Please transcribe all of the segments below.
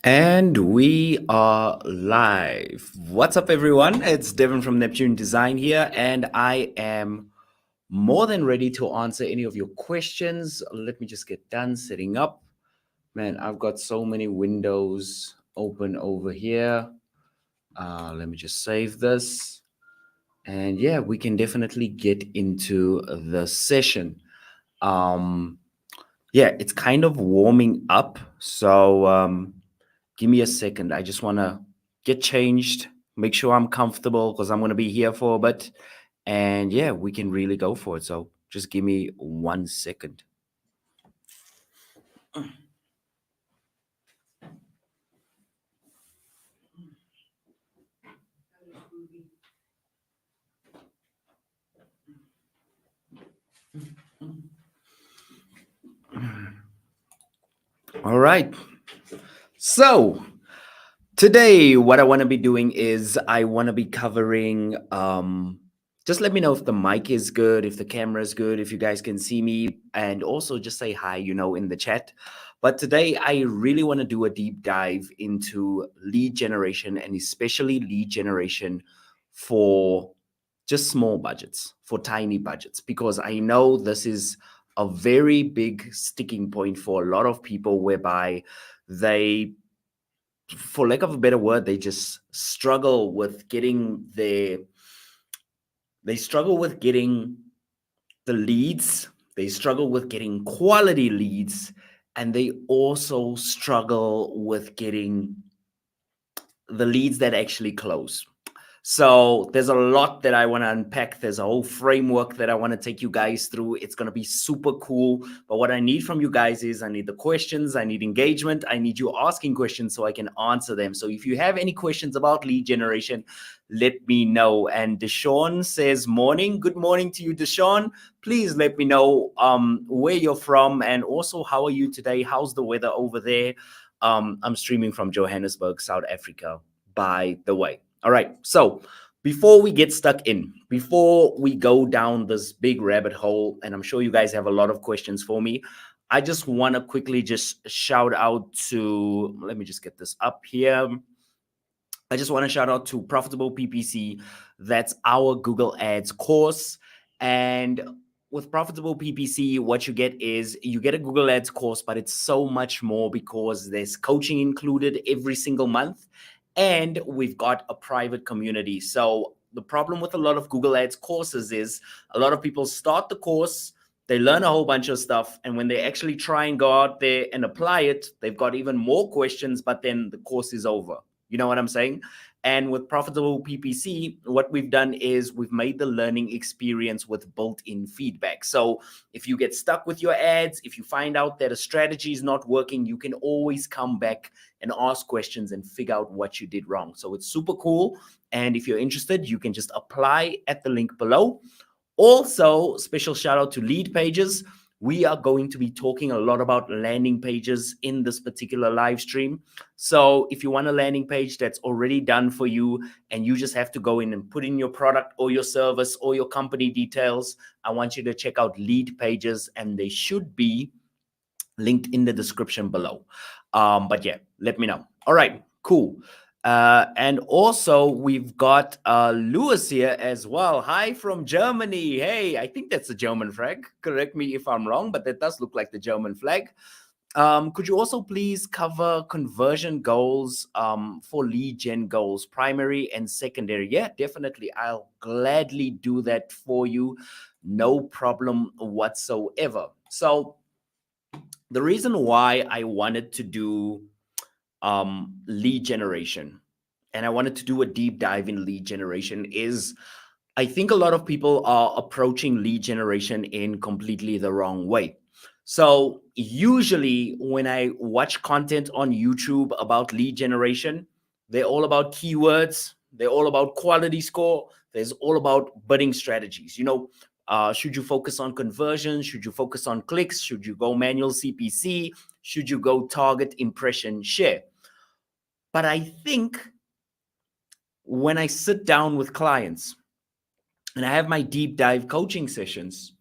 And we are live. What's up, everyone? It's Devin from Neptune Design here, and I am more than ready to answer any of your questions. Let me just get done setting up. Man, I've got so many windows open over here. Let me just save this. And yeah, we can definitely get into the session. Um, yeah, it's kind of warming up. So, give me a second. I just want to get changed, make sure I'm comfortable because I'm going to be here for a bit. And yeah, we can really go for it. So just give me 1 second. All right. So today, what I want to be doing is I want to be covering. Just let me know if the mic is good, if the camera is good, if you guys can see me, and also just say hi, in the chat. But today, I really want to do a deep dive into lead generation and especially lead generation for just small budgets, for tiny budgets, because I know this is a very big sticking point for a lot of people whereby they, for lack of a better word, they just struggle with getting they struggle with getting the leads, they struggle with getting quality leads, and they also struggle with getting the leads that actually close. So there's a lot that I want to unpack. There's a whole framework that I want to take you guys through. It's going to be super cool. But what I need from you guys is I need the questions. I need engagement. I need you asking questions so I can answer them. So if you have any questions about lead generation, let me know. And Deshaun says, morning. Good morning to you, Deshaun. Please let me know where you're from. And also, how are you today? How's the weather over there? I'm streaming from Johannesburg, South Africa, by the way. All right. So before we get stuck in, before we go down this big rabbit hole, and I'm sure you guys have a lot of questions for me, I just want to quickly just shout out to, let me just get this up here. I just want to shout out to Profitable PPC. That's our Google Ads course. And with Profitable PPC, what you get is you get a Google Ads course, but it's so much more because there's coaching included every single month. And we've got a private community. So the problem with a lot of Google Ads courses is a lot of people start the course, they learn a whole bunch of stuff. And when they actually try and go out there and apply it, they've got even more questions, but then the course is over. You know what I'm saying? And with Profitable PPC, what we've done is we've made the learning experience with built-in feedback. So if you get stuck with your ads, if you find out that a strategy is not working, you can always come back and ask questions and figure out what you did wrong. So it's super cool. And if you're interested, you can just apply at the link below. Also, special shout out to Lead Pages. We are going to be talking a lot about landing pages in this particular live stream. So if you want a landing page that's already done for you and you just have to go in and put in your product or your service or your company details, I want you to check out Lead Pages, and they should be linked in the description below. But yeah, let me know. All right, cool. And also we've got Lewis here as well. Hi from Germany. Hey, I think that's the German flag. Correct me if I'm wrong, but that does look like the German flag. Could you also please cover conversion goals for lead gen goals, primary and secondary? Yeah, definitely. I'll gladly do that for you. No problem whatsoever. So the reason why I wanted to do lead generation and I wanted to do a deep dive in lead generation is I think a lot of people are approaching lead generation in completely the wrong way. So usually when I watch content on YouTube about lead generation, they're all about keywords, they're all about quality score, there's all about bidding strategies. Should you focus on conversion? Should you focus on clicks? Should you go manual CPC? Should you go target impression share? But I think when I sit down with clients and I have my deep dive coaching sessions,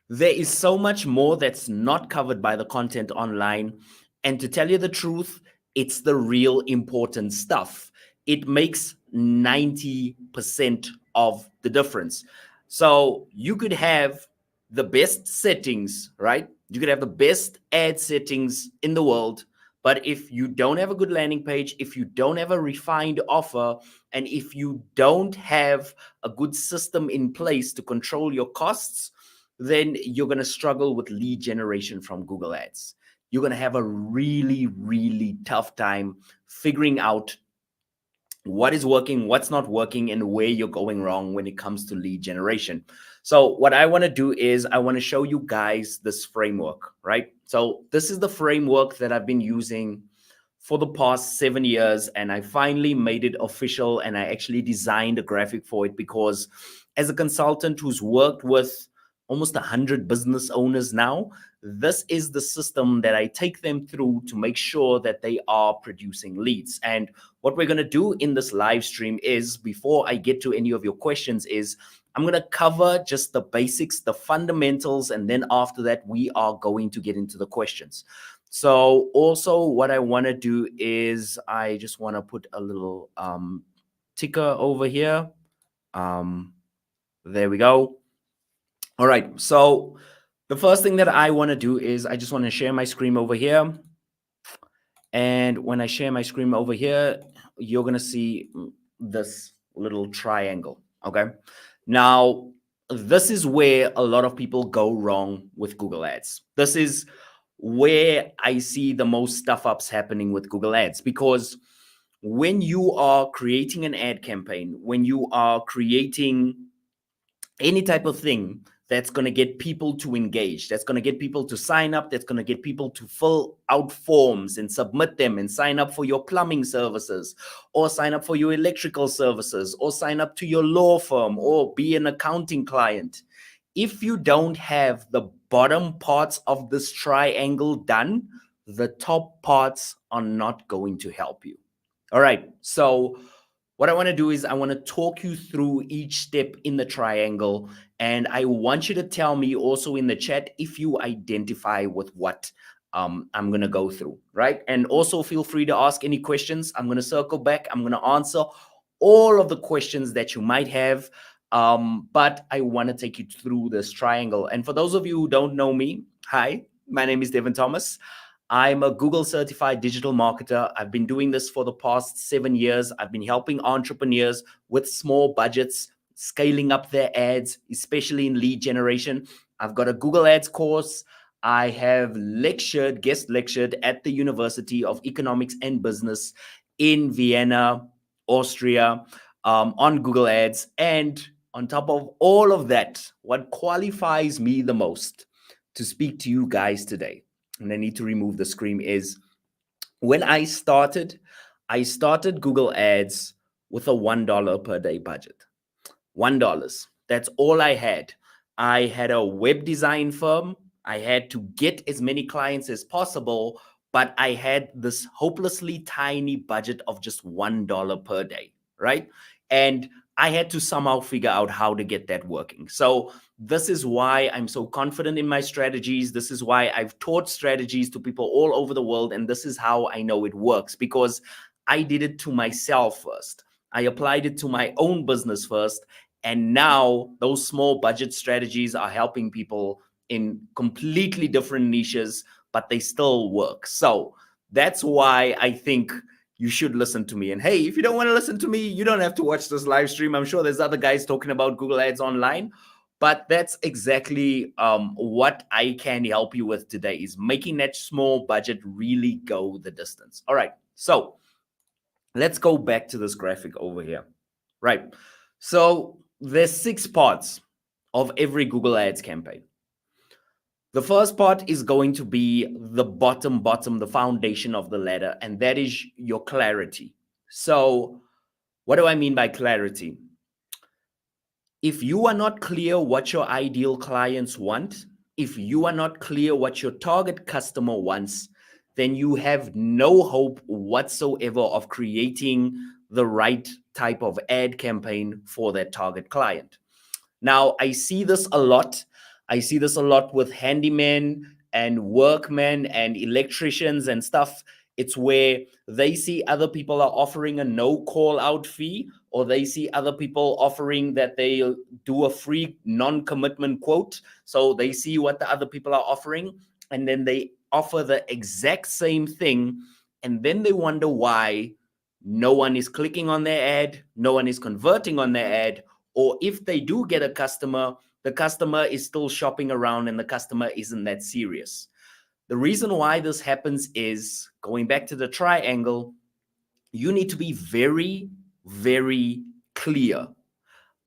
there is so much more that's not covered by the content online. And to tell you the truth, It's the real important stuff. It makes 90% of the difference. So you could have the best settings, right? You could have the best ad settings in the world. But if you don't have a good landing page, if you don't have a refined offer, and if you don't have a good system in place to control your costs, then you're going to struggle with lead generation from Google Ads. You're going to have a really, really tough time figuring out what is working, what's not working, and where you're going wrong when it comes to lead generation. So what I want to do is I want to show you guys this framework, right? So this is the framework that I've been using for the past 7 years, and I finally made it official, and I actually designed a graphic for it because as a consultant who's worked with almost 100 business owners now, this is the system that I take them through to make sure that they are producing leads. And what we're going to do in this live stream is, before I get to any of your questions, is I'm going to cover just the basics, the fundamentals, and then after that, we are going to get into the questions. So also what I want to do is I just want to put a little ticker over here. There we go. All right. So the first thing that I want to do is I just want to share my screen over here. And when I share my screen over here, you're going to see this little triangle. Okay. Now, this is where a lot of people go wrong with Google Ads. This is where I see the most stuff ups happening with Google Ads, because when you are creating an ad campaign, when you are creating any type of thing that's going to get people to engage, that's going to get people to sign up, that's going to get people to fill out forms and submit them and sign up for your plumbing services, or sign up for your electrical services, or sign up to your law firm, or be an accounting client. If you don't have the bottom parts of this triangle done, the top parts are not going to help you. All right. So what I want to do is I want to talk you through each step in the triangle. And I want you to tell me also in the chat if you identify with what I'm going to go through, right? And also feel free to ask any questions. I'm going to circle back. I'm going to answer all of the questions that you might have. But I want to take you through this triangle. And for those of you who don't know me, hi, my name is Devin Thomas. I'm a Google certified digital marketer. I've been doing this for the past 7 years. I've been helping entrepreneurs with small budgets, scaling up their ads, especially in lead generation. I've got a Google Ads course. I have guest lectured at the University of Economics and Business in Vienna, Austria, on Google Ads. And on top of all of that, what qualifies me the most to speak to you guys today, and I need to remove the screen, is when I started Google Ads with a $1 per day budget. $1. That's all I had. I had a web design firm. I had to get as many clients as possible, but I had this hopelessly tiny budget of just $1 per day, right? And I had to somehow figure out how to get that working. So this is why I'm so confident in my strategies. This is why I've taught strategies to people all over the world. And this is how I know it works, because I did it to myself first. I applied it to my own business first. And now those small budget strategies are helping people in completely different niches, but they still work. So that's why I think you should listen to me. And hey, if you don't want to listen to me, you don't have to watch this live stream. I'm sure there's other guys talking about Google Ads online, but that's exactly what I can help you with today, is making that small budget really go the distance. All right, so let's go back to this graphic over here. Right, so there's 6 parts of every Google Ads campaign. The first part is going to be the bottom, the foundation of the ladder, and that is your clarity. So what do I mean by clarity? If you are not clear what your ideal clients want, if you are not clear what your target customer wants, then you have no hope whatsoever of creating the right type of ad campaign for that target client. Now, I see this a lot. I see this a lot with handymen and workmen and electricians and stuff. It's where they see other people are offering a no call out fee, or they see other people offering that they'll do a free non-commitment quote. So they see what the other people are offering, and then they offer the exact same thing. And then they wonder why no one is clicking on their ad, no one is converting on their ad, or if they do get a customer, the customer is still shopping around and the customer isn't that serious. The reason why this happens is, going back to the triangle, you need to be very, very clear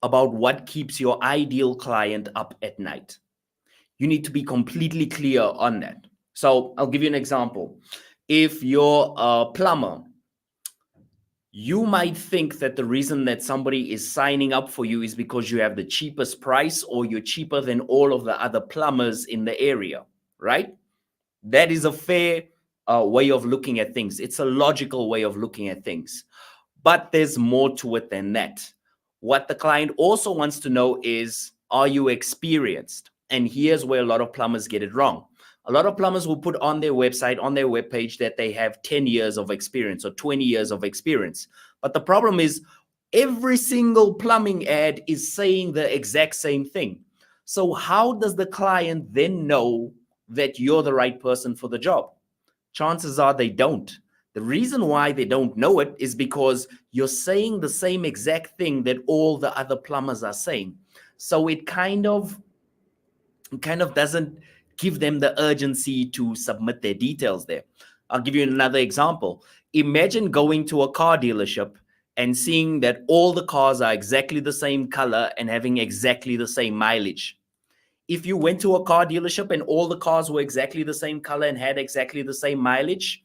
about what keeps your ideal client up at night. You need to be completely clear on that. So I'll give you an example. If you're a plumber, you might think that the reason that somebody is signing up for you is because you have the cheapest price, or you're cheaper than all of the other plumbers in the area, right? That is a fair way of looking at things. It's a logical way of looking at things. But there's more to it than that. What the client also wants to know is, are you experienced? And here's where a lot of plumbers get it wrong. A lot of plumbers will put on their website, on their webpage, that they have 10 years of experience or 20 years of experience. But the problem is, every single plumbing ad is saying the exact same thing. So how does the client then know that you're the right person for the job? Chances are they don't. The reason why they don't know it is because you're saying the same exact thing that all the other plumbers are saying. So it kind of doesn't give them the urgency to submit their details there. I'll give you another example. Imagine going to a car dealership and seeing that all the cars are exactly the same color and having exactly the same mileage. If you went to a car dealership and all the cars were exactly the same color and had exactly the same mileage,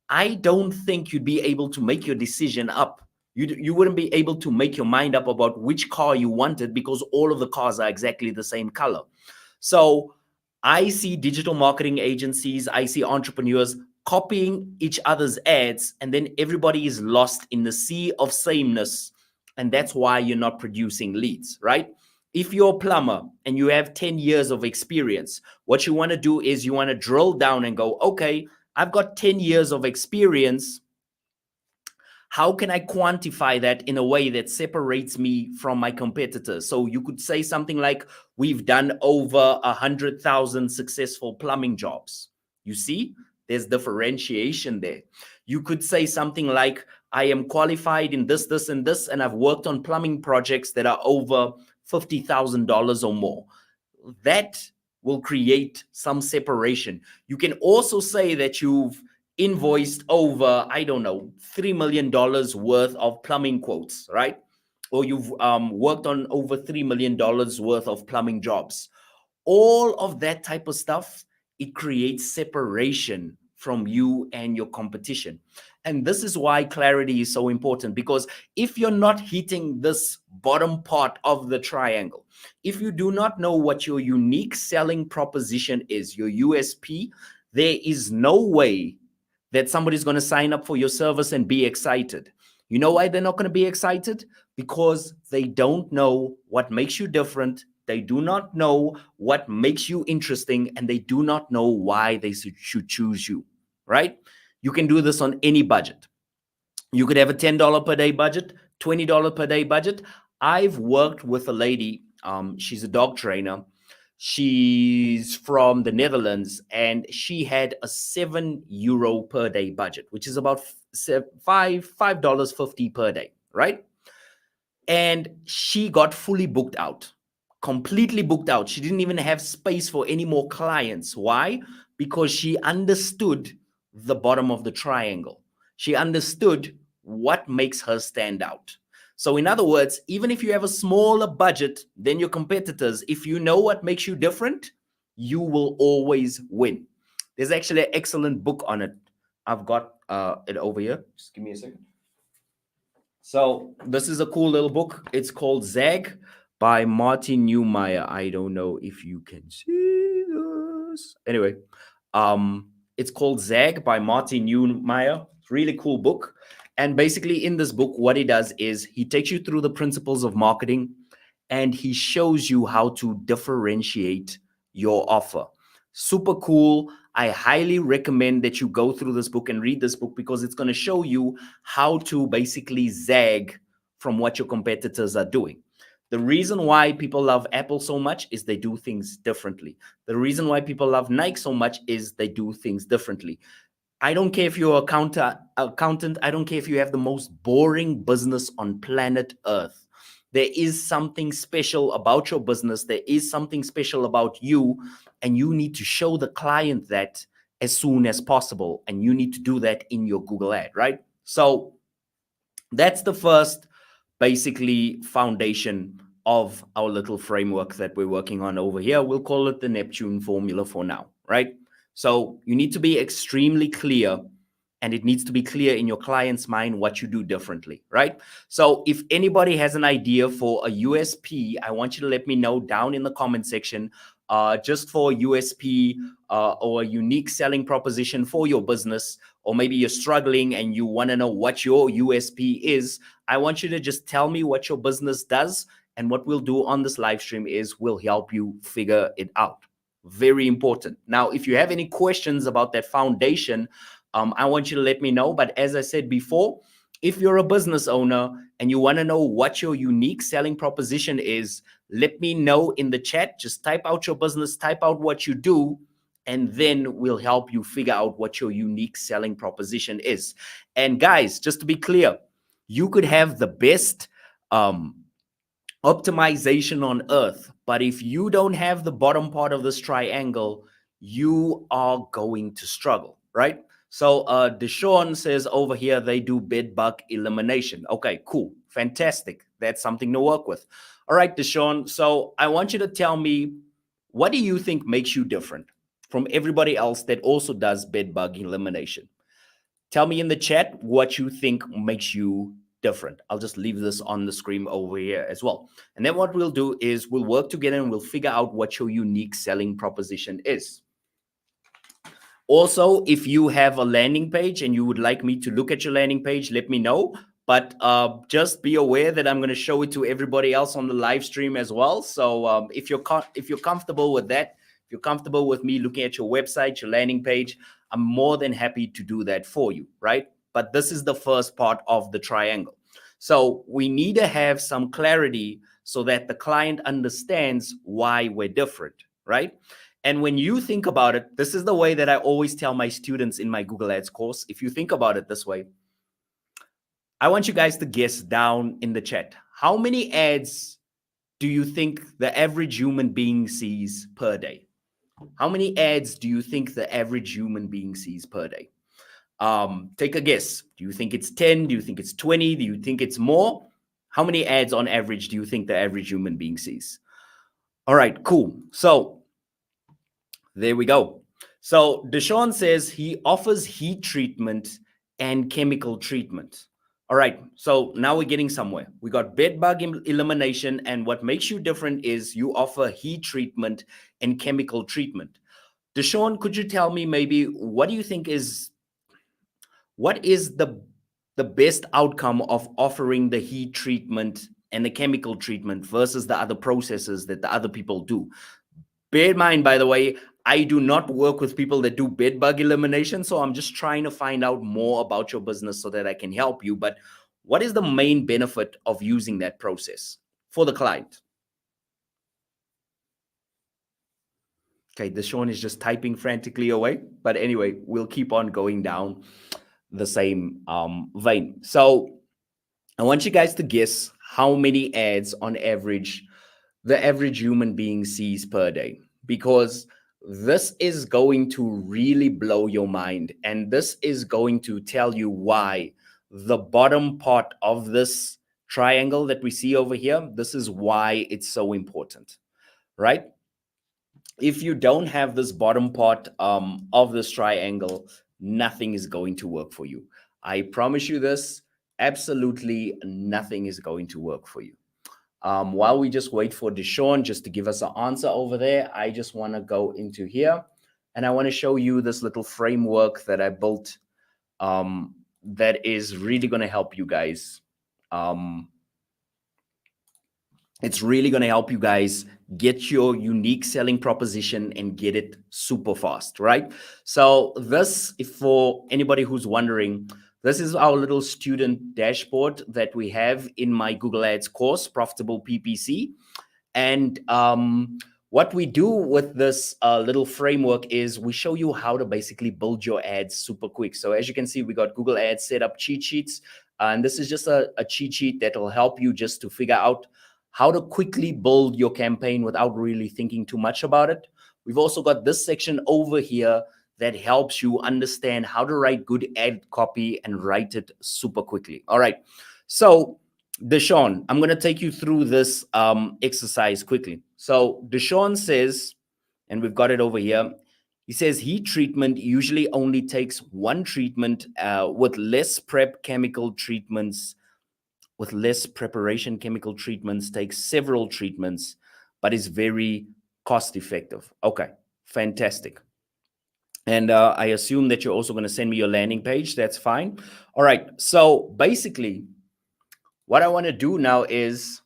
I don't think you'd be able to make your decision up. You wouldn't be able to make your mind up about which car you wanted, because all of the cars are exactly the same color. So I see digital marketing agencies, I see entrepreneurs copying each other's ads, and then everybody is lost in the sea of sameness. And that's why you're not producing leads, right? If you're a plumber and you have 10 years of experience, what you want to do is you want to drill down and go, okay, I've got 10 years of experience. How can I quantify that in a way that separates me from my competitors? So you could say something like, we've done over 100,000 successful plumbing jobs. You see, there's differentiation there. You could say something like, I am qualified in this, this, and this, and I've worked on plumbing projects that are over $50,000 or more. That will create some separation. You can also say that you've invoiced over, I don't know, $3 million worth of plumbing quotes, right? Or you've worked on over $3 million worth of plumbing jobs. All of that type of stuff, it creates separation from you and your competition. And this is why clarity is so important, because if you're not hitting this bottom part of the triangle, if you do not know what your unique selling proposition is, your USP, there is no way that somebody's going to sign up for your service and be excited. You know why they're not going to be excited? Because they don't know what makes you different. They do not know what makes you interesting, and they do not know why they should choose you, right? You can do this on any budget. You could have a $10 per day budget, $20 per day budget. I've worked with a lady, she's a dog trainer. She's from the Netherlands, and she had a €7 per day budget, which is about $5.50 per day, right? And she got fully booked out, completely booked out. She didn't even have space for any more clients. Why? Because she understood the bottom of the triangle. She understood what makes her stand out. So, in other words, even if you have a smaller budget than your competitors, if you know what makes you different, you will always win. There's actually an excellent book on it. I've got it over here. Just give me a second. So this is a cool little book. It's called Zag by Martin Neumeyer. I don't know if you can see this. Anyway, it's called Zag by Martin Neumeyer. Really cool book. And basically in this book, what he does is he takes you through the principles of marketing, and he shows you how to differentiate your offer. Super cool. I highly recommend that you go through this book and read this book, because it's going to show you how to basically zag from what your competitors are doing. The reason why people love Apple so much is they do things differently. The reason why people love Nike so much is they do things differently. I don't care if you're an accountant. I don't care if you have the most boring business on planet Earth. There is something special about your business. There is something special about you, and you need to show the client that as soon as possible. And you need to do that in your Google ad, right? So that's the first basically foundation of our little framework that we're working on over here. We'll call it the Neptune formula for now, right? So you need to be extremely clear, and it needs to be clear in your client's mind what you do differently, right? So if anybody has an idea for a USP, I want you to let me know down in the comment section, just for USP or a unique selling proposition for your business, or maybe you're struggling and you want to know what your USP is. I want you to just tell me what your business does, and what we'll do on this live stream is we'll help you figure it out. Very important. Now, if you have any questions about that foundation, I want you to let me know. But as I said before, if you're a business owner and you want to know what your unique selling proposition is, let me know in the chat. Just type out your business, type out what you do, and then we'll help you figure out what your unique selling proposition is. And guys, just to be clear, you could have the best optimization on earth, but if you don't have the bottom part of this triangle, you are going to struggle, right? So Deshaun says over here they do bed bug elimination. Okay, cool, fantastic. That's something to work with. All right, Deshaun, so I want you to tell me, what do you think makes you different from everybody else that also does bed bug elimination? Tell me in the chat what you think makes you different. I'll just leave this on the screen over here as well. And then what we'll do is we'll work together and we'll figure out what your unique selling proposition is. Also, if you have a landing page and you would like me to look at your landing page, let me know. But just be aware that I'm going to show it to everybody else on the live stream as well. So if you're comfortable with that, if you're comfortable with me looking at your website, your landing page, I'm more than happy to do that for you, right? But this is the first part of the triangle. So we need to have some clarity so that the client understands why we're different, right? And when you think about it, this is the way that I always tell my students in my Google Ads course. If you think about it this way, I want you guys to guess down in the chat. How many ads do you think the average human being sees per day? How many ads do you think the average human being sees per day? Take a guess. Do you think it's 10? Do you think it's 20? Do you think it's more? How many ads on average do you think the average human being sees? All right, cool. So there we go. So Deshaun says he offers heat treatment and chemical treatment. All right, so now we're getting somewhere. We got bed bug elimination, and what makes you different is you offer heat treatment and chemical treatment. Deshaun, could you tell me maybe what do you think is the best outcome of offering the heat treatment and the chemical treatment versus the other processes that the other people do? Bear in mind, by the way, I do not work with people that do bed bug elimination. So I'm just trying to find out more about your business so that I can help you. But what is the main benefit of using that process for the client? Okay, Deshaun is just typing frantically away. But anyway, we'll keep on going down the same vein. So I want you guys to guess how many ads on average the average human being sees per day, because this is going to really blow your mind. And this is going to tell you why the bottom part of this triangle that we see over here, this is why it's so important, right? If you don't have this bottom part of this triangle, nothing is going to work for you. I promise you this, absolutely nothing is going to work for you. While we just wait for Deshaun just to give us an answer over there, I just want to go into here and I want to show you this little framework that I built that is really going to help you guys It's really going to help you guys get your unique selling proposition and get it super fast, right? So this, if for anybody who's wondering, this is our little student dashboard that we have in my Google Ads course, Profitable PPC. And what we do with this little framework is we show you how to basically build your ads super quick. So as you can see, we got Google Ads setup cheat sheets. And this is just a cheat sheet that will help you just to figure out how to quickly build your campaign without really thinking too much about it. We've also got this section over here that helps you understand how to write good ad copy and write it super quickly. All right. So Deshaun, I'm going to take you through this exercise quickly. So Deshaun says, and we've got it over here, he says heat treatment usually only takes one treatment with less prep chemical treatments. With less preparation, chemical treatments takes several treatments, but is very cost effective. Okay, fantastic. And I assume that you're also going to send me your landing page. That's fine. All right. So basically, what I want to do now is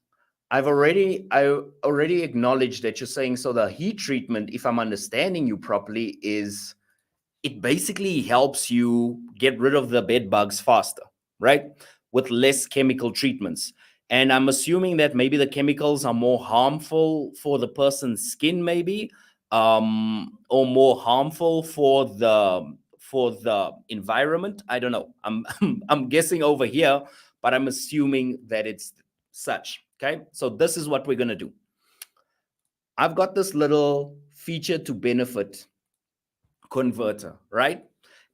I already acknowledged that you're saying so the heat treatment, if I'm understanding you properly, is it basically helps you get rid of the bed bugs faster, right? With less chemical treatments. And I'm assuming that maybe the chemicals are more harmful for the person's skin, maybe, or more harmful for the environment. I don't know. I'm guessing over here, but I'm assuming that it's such. Okay, so this is what we're gonna do. I've got this little feature to benefit converter, right?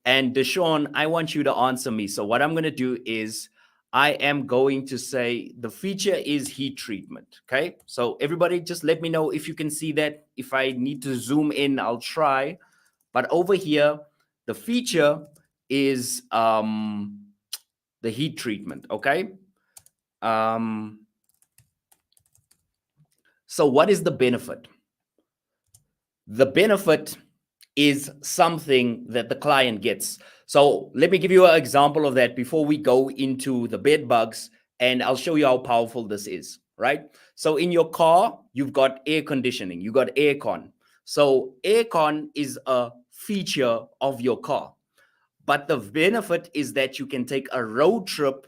And Deshaun, I want you to answer me. So what I'm going to do is I am going to say the feature is heat treatment. Okay. So everybody just let me know if you can see that. If I need to zoom in, I'll try. But over here, the feature is the heat treatment. Okay. So what is the benefit? The benefit is something that the client gets. So let me give you an example of that before we go into the bed bugs, and I'll show you how powerful this is, right? So in your car, you've got air conditioning, you got aircon. So aircon is a feature of your car, but the benefit is that you can take a road trip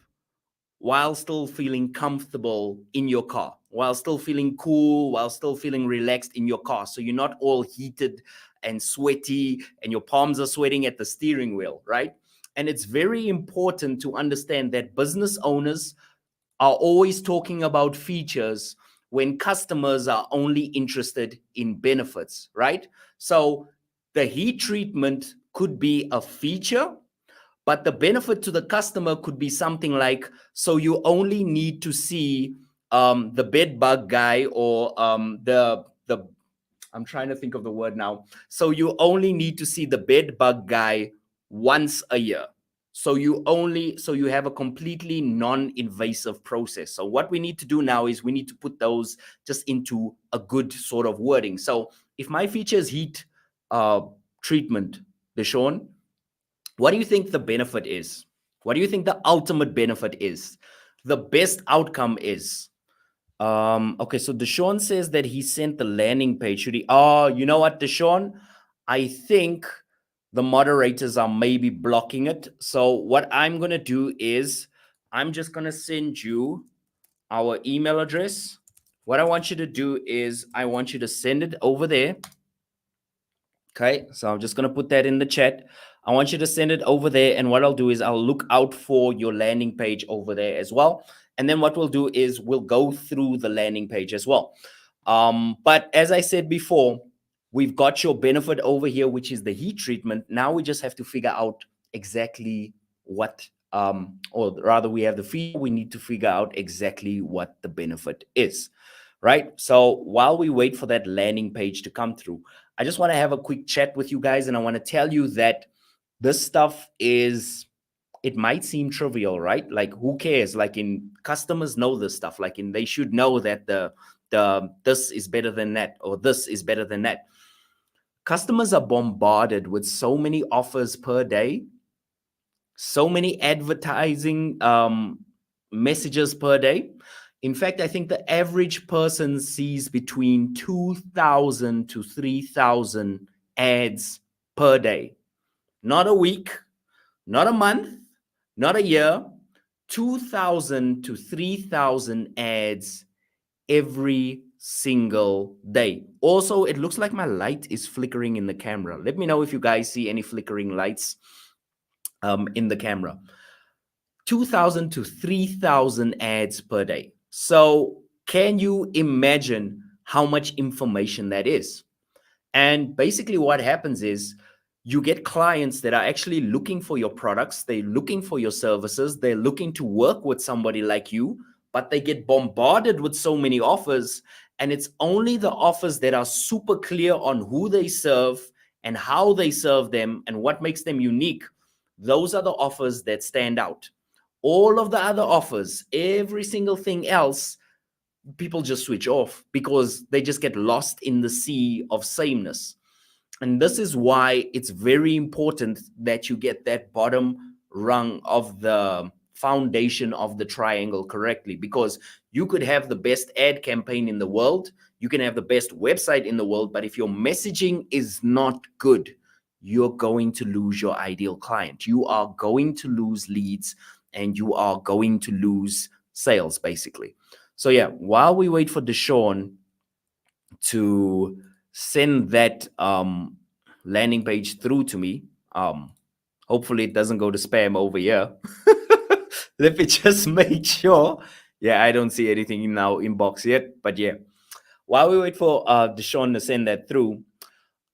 while still feeling comfortable in your car, while still feeling cool, while still feeling relaxed in your car. So you're not all heated and sweaty and your palms are sweating at the steering wheel, right? And it's very important to understand that business owners are always talking about features when customers are only interested in benefits, right? So the heat treatment could be a feature, but the benefit to the customer could be something like, so you only need to see the bed bug guy or the I'm trying to think of the word now. So you only need to see the bed bug guy once a year. So you have a completely non-invasive process. So what we need to do now is we need to put those just into a good sort of wording. So if my feature is heat treatment, Deshaun, what do you think the benefit is? What do you think the ultimate benefit is? The best outcome is? Okay, so Deshaun says that he sent the landing page. Should he? Oh, you know what, Deshaun? I think the moderators are maybe blocking it. So what I'm gonna do is I'm just gonna send you our email address. What I want you to do is I want you to send it over there. Okay, so I'm just going to put that in the chat. I want you to send it over there. And what I'll do is I'll look out for your landing page over there as well. And then what we'll do is we'll go through the landing page as well. But as I said before, we've got your benefit over here, which is the heat treatment. Now we just have to figure out exactly what, or rather we have the feature, we need to figure out exactly what the benefit is, right? So while we wait for that landing page to come through, I just want to have a quick chat with you guys. And I want to tell you that this stuff is, it might seem trivial, right? Like who cares? Like in customers know this stuff, like in, they should know that the this is better than that, or this is better than that. Customers are bombarded with so many offers per day, so many advertising messages per day. In fact, I think the average person sees between 2,000 to 3,000 ads per day. Not a week, not a month, not a year, 2,000 to 3,000 ads every single day. Also, it looks like my light is flickering in the camera. Let me know if you guys see any flickering lights in the camera. 2,000 to 3,000 ads per day. So, can you imagine how much information that is? And basically, what happens is you get clients that are actually looking for your products, they're looking for your services, they're looking to work with somebody like you, but they get bombarded with so many offers. And it's only the offers that are super clear on who they serve and how they serve them and what makes them unique. Those are the offers that stand out. All of the other offers, every single thing else, people just switch off because they just get lost in the sea of sameness. And this is why it's very important that you get that bottom rung of the foundation of the triangle correctly, because you could have the best ad campaign in the world, you can have the best website in the world, but if your messaging is not good, you're going to lose your ideal client. You are going to lose leads and you are going to lose sales, basically. So yeah, while we wait for Deshaun to send that landing page through to me, hopefully it doesn't go to spam over here. Let me just make sure. Yeah, I don't see anything in our inbox yet, but yeah, while we wait for Deshaun to send that through,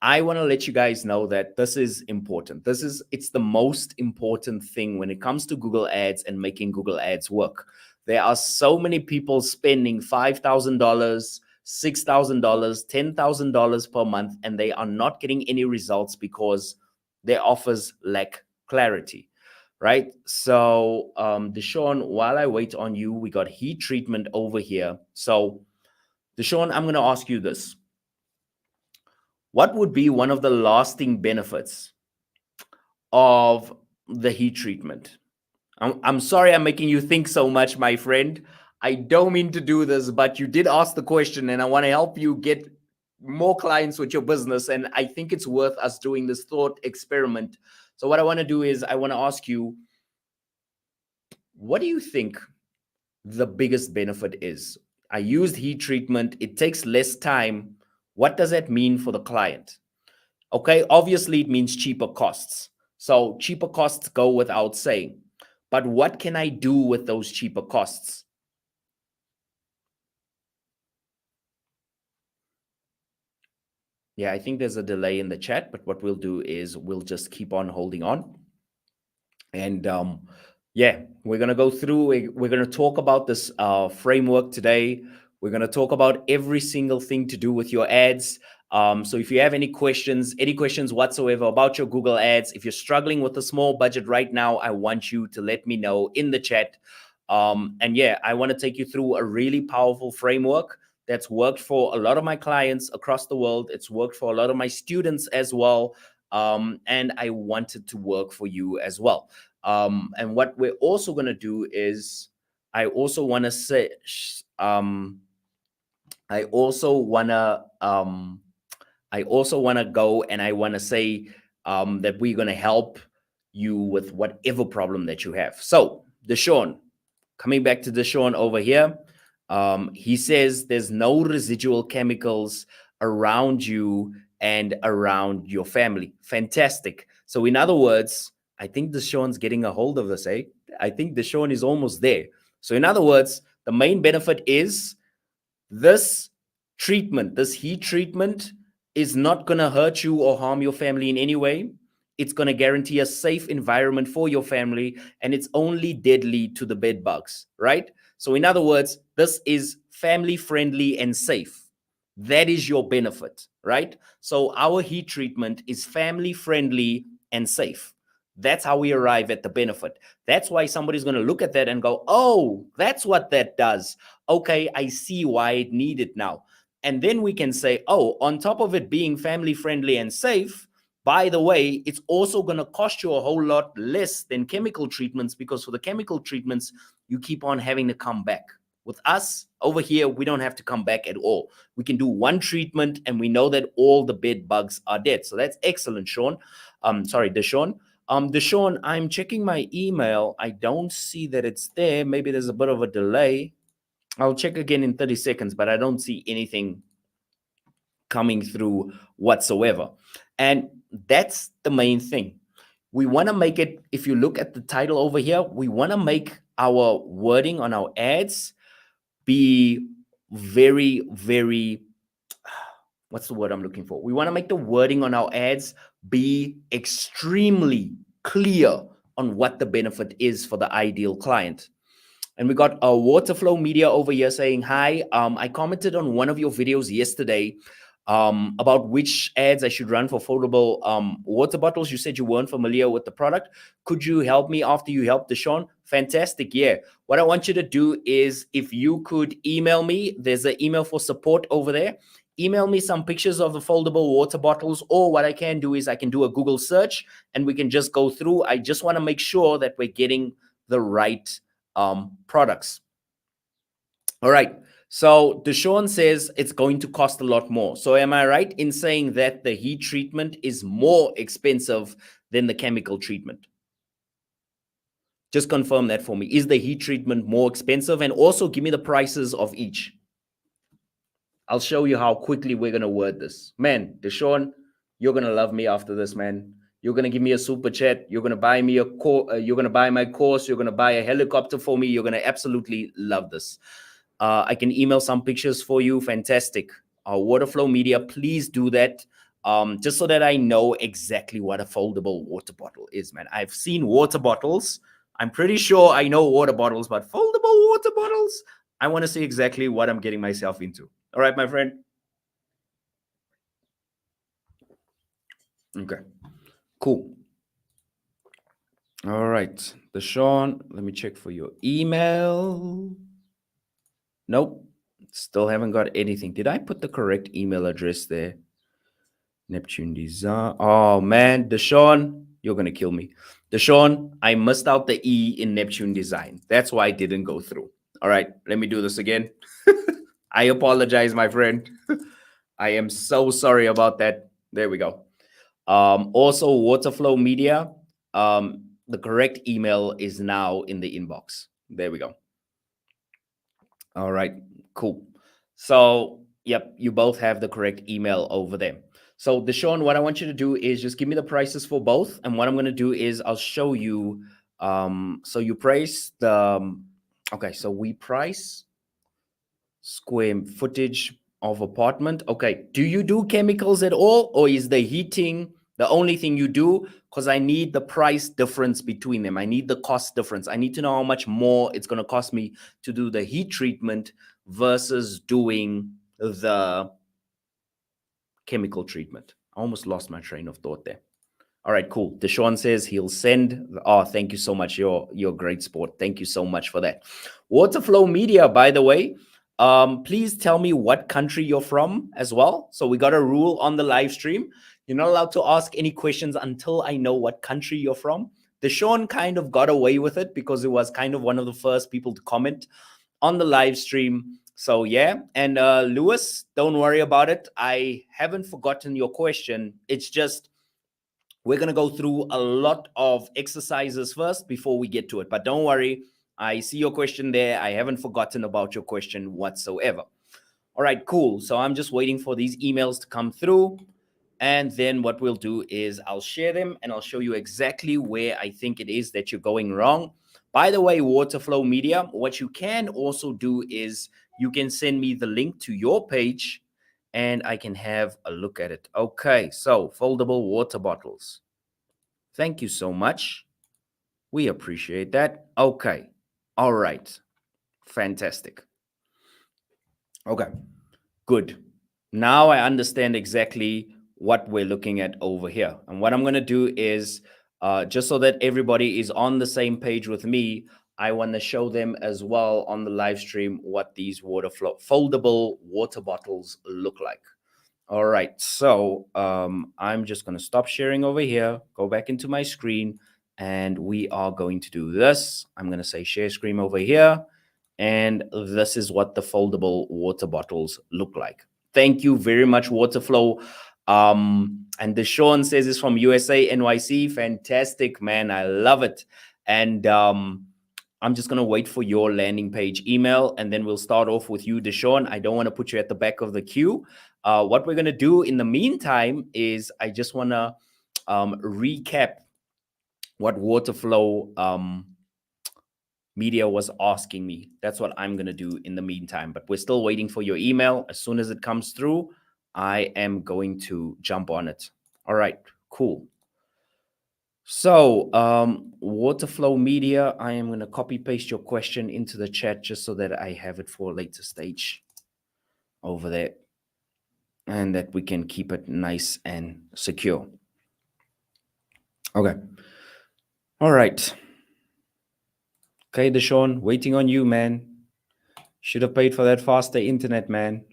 I want to let you guys know that this is important. It's the most important thing when it comes to Google Ads and making Google Ads work. There are so many people spending $5,000, $6,000, $10,000 per month, and they are not getting any results because their offers lack clarity, right? So, Deshaun, while I wait on you, we got heat treatment over here. So, Deshaun, I'm going to ask you this. What would be one of the lasting benefits of the heat treatment? I'm sorry I'm making you think so much, my friend. I don't mean to do this, but you did ask the question and I want to help you get more clients with your business. And I think it's worth us doing this thought experiment. So, what I want to do is I want to ask you, what do you think the biggest benefit is? I used heat treatment, it takes less time. What does that mean for the client? Okay, obviously it means cheaper costs. So cheaper costs go without saying. But what can I do with those cheaper costs? Yeah, I think there's a delay in the chat, but what we'll do is we'll just keep on holding on. And yeah, we're going to go through, we're going to talk about this framework today. We're going to talk about every single thing to do with your ads. So if you have any questions whatsoever about your Google Ads, if you're struggling with a small budget right now, I want you to let me know in the chat. And yeah, I want to take you through a really powerful framework that's worked for a lot of my clients across the world. It's worked for a lot of my students as well. And I want it to work for you as well. And what we're also going to do is I also want to say, I also want to go and I want to say that we're going to help you with whatever problem that you have. So, Deshaun, coming back to Deshaun over here, he says there's no residual chemicals around you and around your family. Fantastic. So, in other words, I think Deshaun's getting a hold of this, eh? I think Deshaun is almost there. So, in other words, the main benefit is this treatment, this heat treatment, is not going to hurt you or harm your family in any way. It's going to guarantee a safe environment for your family, and it's only deadly to the bed bugs, right? So, in other words, this is family friendly and safe. That is your benefit, right? So, our heat treatment is family friendly and safe. That's how we arrive at the benefit. That's why somebody's going to look at that and go, oh, that's what that does. Okay, I see why it needed now. And then we can say, oh, on top of it being family friendly and safe, by the way, it's also going to cost you a whole lot less than chemical treatments, because for the chemical treatments, you keep on having to come back. With us over here, we don't have to come back at all. We can do one treatment and we know that all the bed bugs are dead. So that's excellent, Sean. Sorry, Deshaun. Deshaun, I'm checking my email. I don't see that it's there. Maybe there's a bit of a delay. I'll check again in 30 seconds, but I don't see anything coming through whatsoever. And that's the main thing. We want to make it, if you look at the title over here, we want to make our wording on our ads be very, very, what's the word I'm looking for? We want to make the wording on our ads be extremely clear on what the benefit is for the ideal client. And we got a Waterflow Media over here saying, hi, I commented on one of your videos yesterday about which ads I should run for foldable water bottles. You said you weren't familiar with the product. Could you help me after you helped Deshaun? Fantastic. Yeah. What I want you to do is if you could email me, there's an email for support over there. Email me some pictures of the foldable water bottles, or what I can do is I can do a Google search and we can just go through. I just want to make sure that we're getting the right products. All right. So Deshaun says it's going to cost a lot more. So am I right in saying that the heat treatment is more expensive than the chemical treatment? Just confirm that for me. Is the heat treatment more expensive? And also give me the prices of each. I'll show you how quickly we're going to word this. Man, Deshaun, you're going to love me after this, man. You're going to give me a super chat. You're going to buy me a you're going to buy my course. You're going to buy a helicopter for me. You're going to absolutely love this. I can email some pictures for you. Fantastic. Waterflow Media, please do that. Just so that I know exactly what a foldable water bottle is, man. I've seen water bottles. I'm pretty sure I know water bottles, but foldable water bottles, I want to see exactly what I'm getting myself into. All right, my friend. Okay, cool. All right, Deshaun, let me check for your email. Nope, still haven't got anything. Did I put the correct email address there? Neptune Design. Oh, man, Deshaun, you're going to kill me. Deshaun, I missed out the E in Neptune Design. That's why I didn't go through. All right, let me do this again. I apologize, my friend. I am so sorry about that. There we go. Also, Waterflow Media, the correct email is now in the inbox. There we go. All right, cool. So, yep, you both have the correct email over there. So, Deshaun, what I want you to do is just give me the prices for both. And what I'm going to do is I'll show you. So you price the, okay, so we price square footage of apartment. Okay, do you do chemicals at all, or is the heating the only thing you do? Because I need the price difference between them. I need the cost difference. I need to know how much more it's going to cost me to do the heat treatment versus doing the chemical treatment. I almost lost my train of thought there. All right, cool. Deshaun says he'll send. Oh, thank you so much. You're great sport. Thank you so much for that. Waterflow Media, by the way, please tell me what country you're from as well. So we got a rule on the live stream. You're not allowed to ask any questions until I know what country you're from. Deshaun kind of got away with it because it was kind of one of the first people to comment on the live stream. So yeah, and Lewis, don't worry about it. I haven't forgotten your question. It's just we're going to go through a lot of exercises first before we get to it. But don't worry, I see your question there. I haven't forgotten about your question whatsoever. All right, cool. So I'm just waiting for these emails to come through. And then what we'll do is I'll share them and I'll show you exactly where I think it is that you're going wrong. By the way, Waterflow Media, what you can also do is you can send me the link to your page and I can have a look at it. Okay, so foldable water bottles. Thank you so much. We appreciate that. Okay, all right, fantastic. Okay, good. Now I understand exactly what we're looking at over here. And what I'm going to do is, just so that everybody is on the same page with me, I want to show them as well on the live stream what these foldable water bottles look like. All right, so I'm just going to stop sharing over here, go back into my screen, and we are going to do this. I'm going to say share screen over here, And this is what the foldable water bottles look like. Thank you very much, Waterflow. And Deshaun says it's from USA, NYC. Fantastic, man. I love it. And I'm just going to wait for your landing page email, and then we'll start off with you, Deshaun. I don't want to put you at the back of the queue. What we're going to do in the meantime is I just want to recap what Waterflow Media was asking me. That's what I'm going to do in the meantime. But we're still waiting for your email. As soon as it comes through, I am going to jump on it. All right, cool. So, Waterflow Media, I am going to copy paste your question into the chat just so that I have it for a later stage over there, and that we can keep it nice and secure. Okay. All right. Okay, Deshaun, waiting on you, man. Should have paid for that faster internet, man.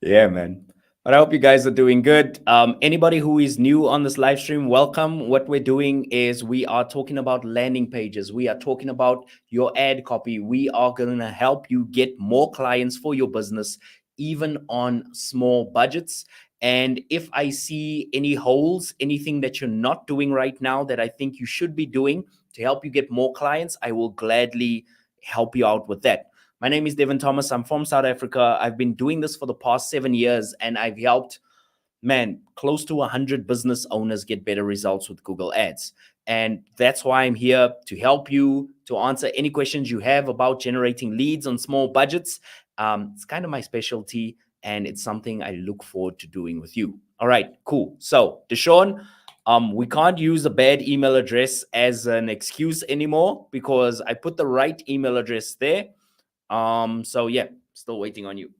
Yeah, man. But I hope you guys are doing good. Anybody who is new on this live stream, welcome. What we're doing is we are talking about landing pages. We are talking about your ad copy. We are going to help you get more clients for your business, even on small budgets. And if I see any holes, anything that you're not doing right now that I think you should be doing to help you get more clients, I will gladly help you out with that. My name is Devin Thomas. I'm from South Africa. I've been doing this for the past 7 years, and I've helped, man, close to 100 business owners get better results with Google Ads. And that's why I'm here to help you, to answer any questions you have about generating leads on small budgets. It's kind of my specialty, and it's something I look forward to doing with you. All right, cool. So, Deshaun, we can't use a bad email address as an excuse anymore because I put the right email address there. So yeah, still waiting on you.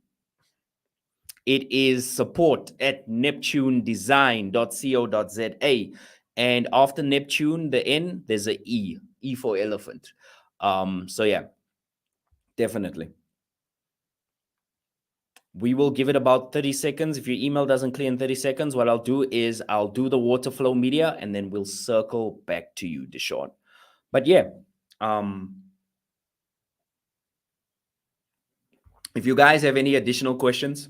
It is support@neptunedesign.co.za. And after Neptune, the N, there's a E for elephant. So yeah, definitely. We will give it about 30 seconds. If your email doesn't clear in 30 seconds, what I'll do is I'll do the Waterflow Media and then we'll circle back to you, Deshaun. But yeah, if you guys have any additional questions,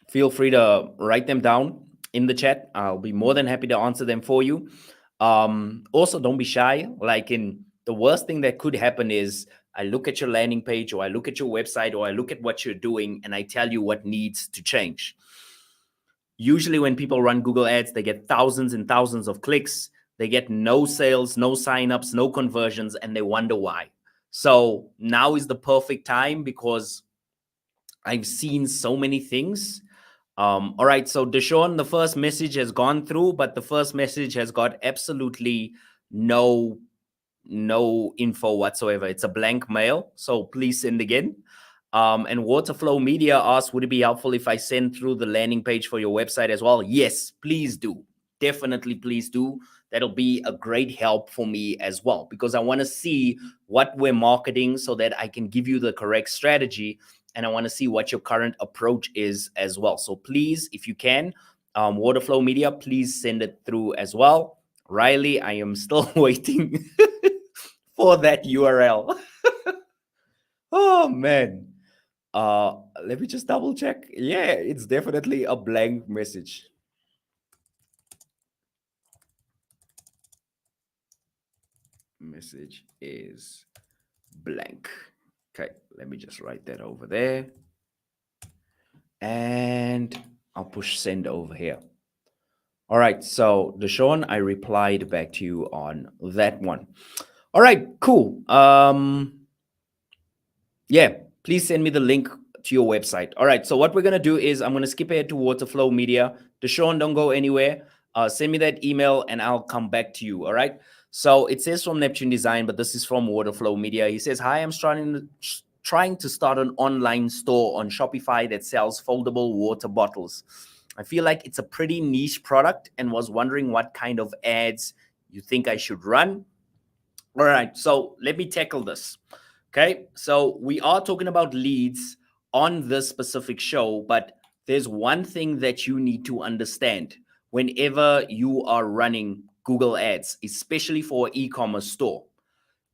feel free to write them down in the chat. I'll be more than happy to answer them for you. Also, don't be shy. Like, in the worst thing that could happen is I look at your landing page, or I look at your website, or I look at what you're doing, and I tell you what needs to change. Usually when people run Google Ads, they get thousands and thousands of clicks. They get no sales, no signups, no conversions, and they wonder why. So now is the perfect time because I've seen so many things. All right, so Deshaun, the first message has gone through, but the first message has got absolutely no info whatsoever. It's a blank mail, so please send again. And Waterflow Media asks, would it be helpful if I send through the landing page for your website as well? Yes, please do. Definitely, please do. That'll be a great help for me as well, because I want to see what we're marketing so that I can give you the correct strategy. And I want to see what your current approach is as well. So please, if you can, Waterflow Media, please send it through as well. Riley, I am still waiting for that URL. Oh, man. Let me just double check. Yeah, it's definitely a blank message. Message is blank. Okay, let me just write that over there. And I'll push send over here. All right, so Deshaun, I replied back to you on that one. All right, cool. Yeah, please send me the link to your website. All right, so what we're gonna do is I'm gonna skip ahead to Waterflow Media. Deshaun, don't go anywhere. Send me that email and I'll come back to you. All right. So it says from Neptune Design, but this is from Waterflow Media. He says, hi, I'm trying to start an online store on Shopify that sells foldable water bottles. I feel like it's a pretty niche product and was wondering what kind of ads you think I should run. All right, so let me tackle this. Okay, so we are talking about leads on this specific show, but there's one thing that you need to understand whenever you are running Google Ads, especially for an e-commerce store.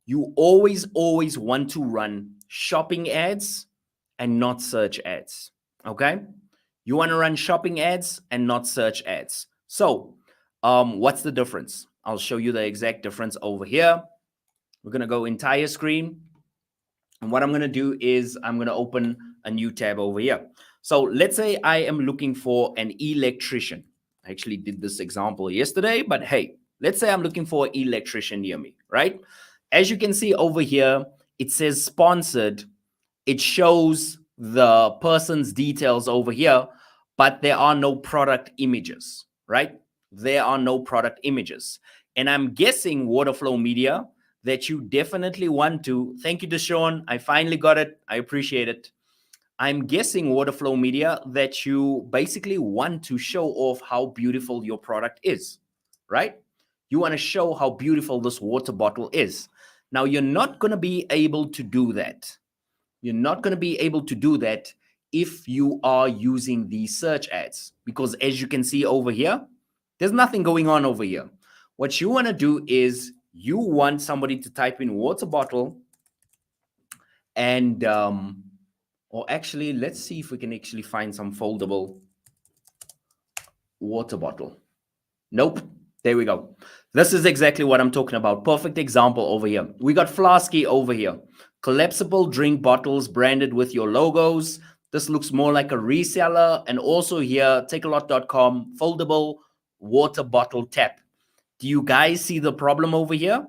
You always want to run shopping ads and not search ads. Okay? You want to run shopping ads and not search ads. So, what's the difference? I'll show you the exact difference over here. We're going to go entire screen. And what I'm going to do is I'm going to open a new tab over here. So let's say I am looking for an electrician. I actually did this example yesterday, but hey, let's say I'm looking for an electrician near me, right? As you can see over here, it says sponsored. It shows the person's details over here, but there are no product images, right? There are no product images. And I'm guessing Waterflow Media that you definitely want to. Thank you, Deshaun. I finally got it. I appreciate it. I'm guessing Waterflow Media that you basically want to show off how beautiful your product is, right? You want to show how beautiful this water bottle is. Now, you're not going to be able to do that. You're not going to be able to do that if you are using these search ads, because as you can see over here, there's nothing going on over here. What you want to do is you want somebody to type in water bottle and, or actually, let's see if we can actually find some foldable water bottle. Nope. There we go. This is exactly what I'm talking about. Perfect example over here. We got Flasky over here. Collapsible drink bottles branded with your logos. This looks more like a reseller. And also here, takealot.com, foldable water bottle tap. Do you guys see the problem over here?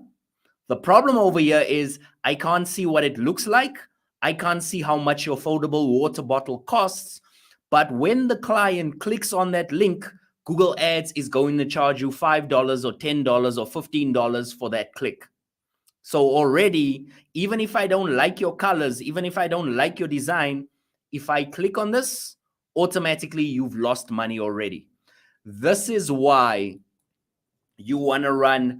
The problem over here is I can't see what it looks like. I can't see how much your foldable water bottle costs. But when the client clicks on that link, Google Ads is going to charge you $5 or $10 or $15 for that click. So already, even if I don't like your colors, even if I don't like your design, if I click on this, automatically you've lost money already. This is why you want to run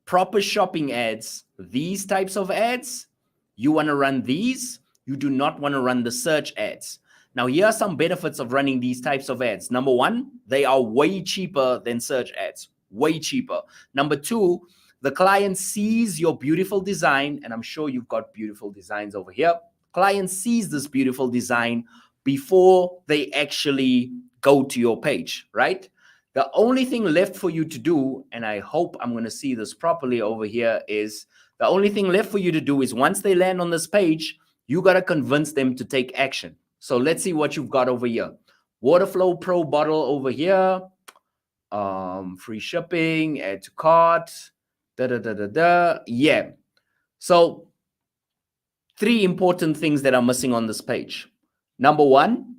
proper shopping ads, these types of ads. You want to run these. You do not want to run the search ads. Now, here are some benefits of running these types of ads. Number one, they are way cheaper than search ads, way cheaper. Number two, the client sees your beautiful design, and I'm sure you've got beautiful designs over here. Client sees this beautiful design before they actually go to your page, right? The only thing left for you to do, and I hope I'm going to see this properly over here, is the only thing left for you to do is once they land on this page, you got to convince them to take action. So let's see what you've got over here. Waterflow Pro bottle over here. Free shipping, add to cart. Yeah. So 3 important things that are missing on this page. Number one,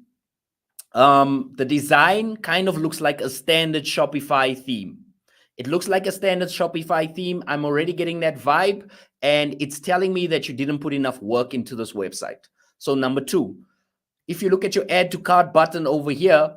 the design kind of looks like a standard Shopify theme. It looks like a standard Shopify theme. I'm already getting that vibe, and it's telling me that you didn't put enough work into this website. So number 2, if you look at your add to cart button over here,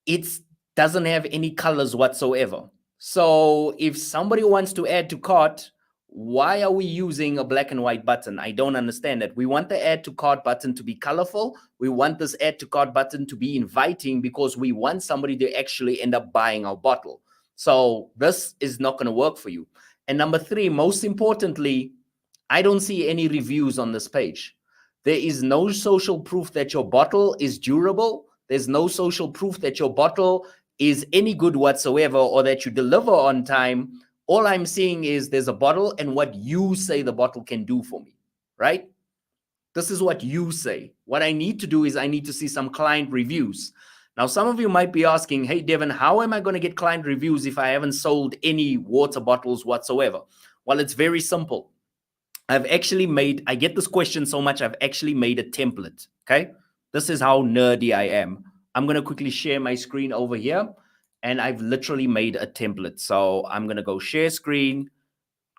it doesn't have any colors whatsoever. So if somebody wants to add to cart, why are we using a black and white button? I don't understand that. We want the add to cart button to be colorful. We want this add to cart button to be inviting because we want somebody to actually end up buying our bottle. So this is not going to work for you. And number 3, most importantly, I don't see any reviews on this page. There is no social proof that your bottle is durable. There's no social proof that your bottle is any good whatsoever or that you deliver on time. All I'm seeing is there's a bottle and what you say the bottle can do for me, right? This is what you say. What I need to do is I need to see some client reviews. Now, some of you might be asking, hey, Devin, how am I going to get client reviews if I haven't sold any water bottles whatsoever? Well, it's very simple. I've actually made, I get this question so much, I've actually made a template, okay? This is how nerdy I am. I'm going to quickly share my screen over here, and I've literally made a template. So I'm going to go share screen,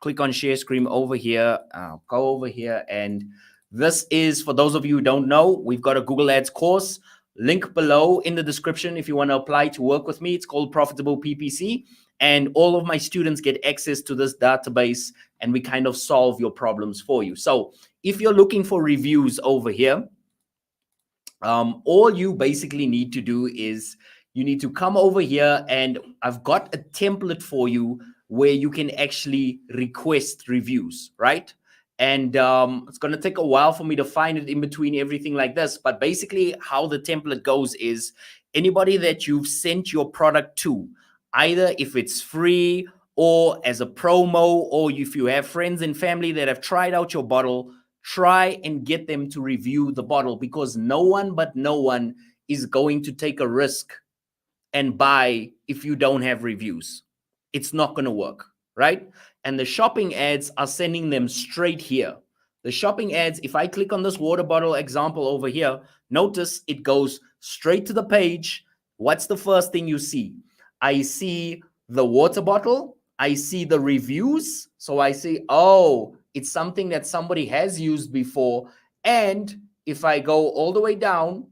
click on share screen over here. I'll go over here, and this is, for those of you who don't know, we've got a Google Ads course. Link below in the description if you want to apply to work with me. It's called Profitable PPC. And all of my students get access to this database, and we kind of solve your problems for you. So if you're looking for reviews over here, all you basically need to do is you need to come over here, and I've got a template for you where you can actually request reviews, right? And it's going to take a while for me to find it in between everything like this. But basically, how the template goes is anybody that you've sent your product to, either if it's free or as a promo, or if you have friends and family that have tried out your bottle, try and get them to review the bottle, because no one is going to take a risk and buy if you don't have reviews. It's not going to work, right? And the shopping ads are sending them straight here. The shopping ads, if I click on this water bottle example over here, notice it goes straight to the page. What's the first thing you see? I see the water bottle. I see the reviews. So I see, oh, it's something that somebody has used before. And if I go all the way down,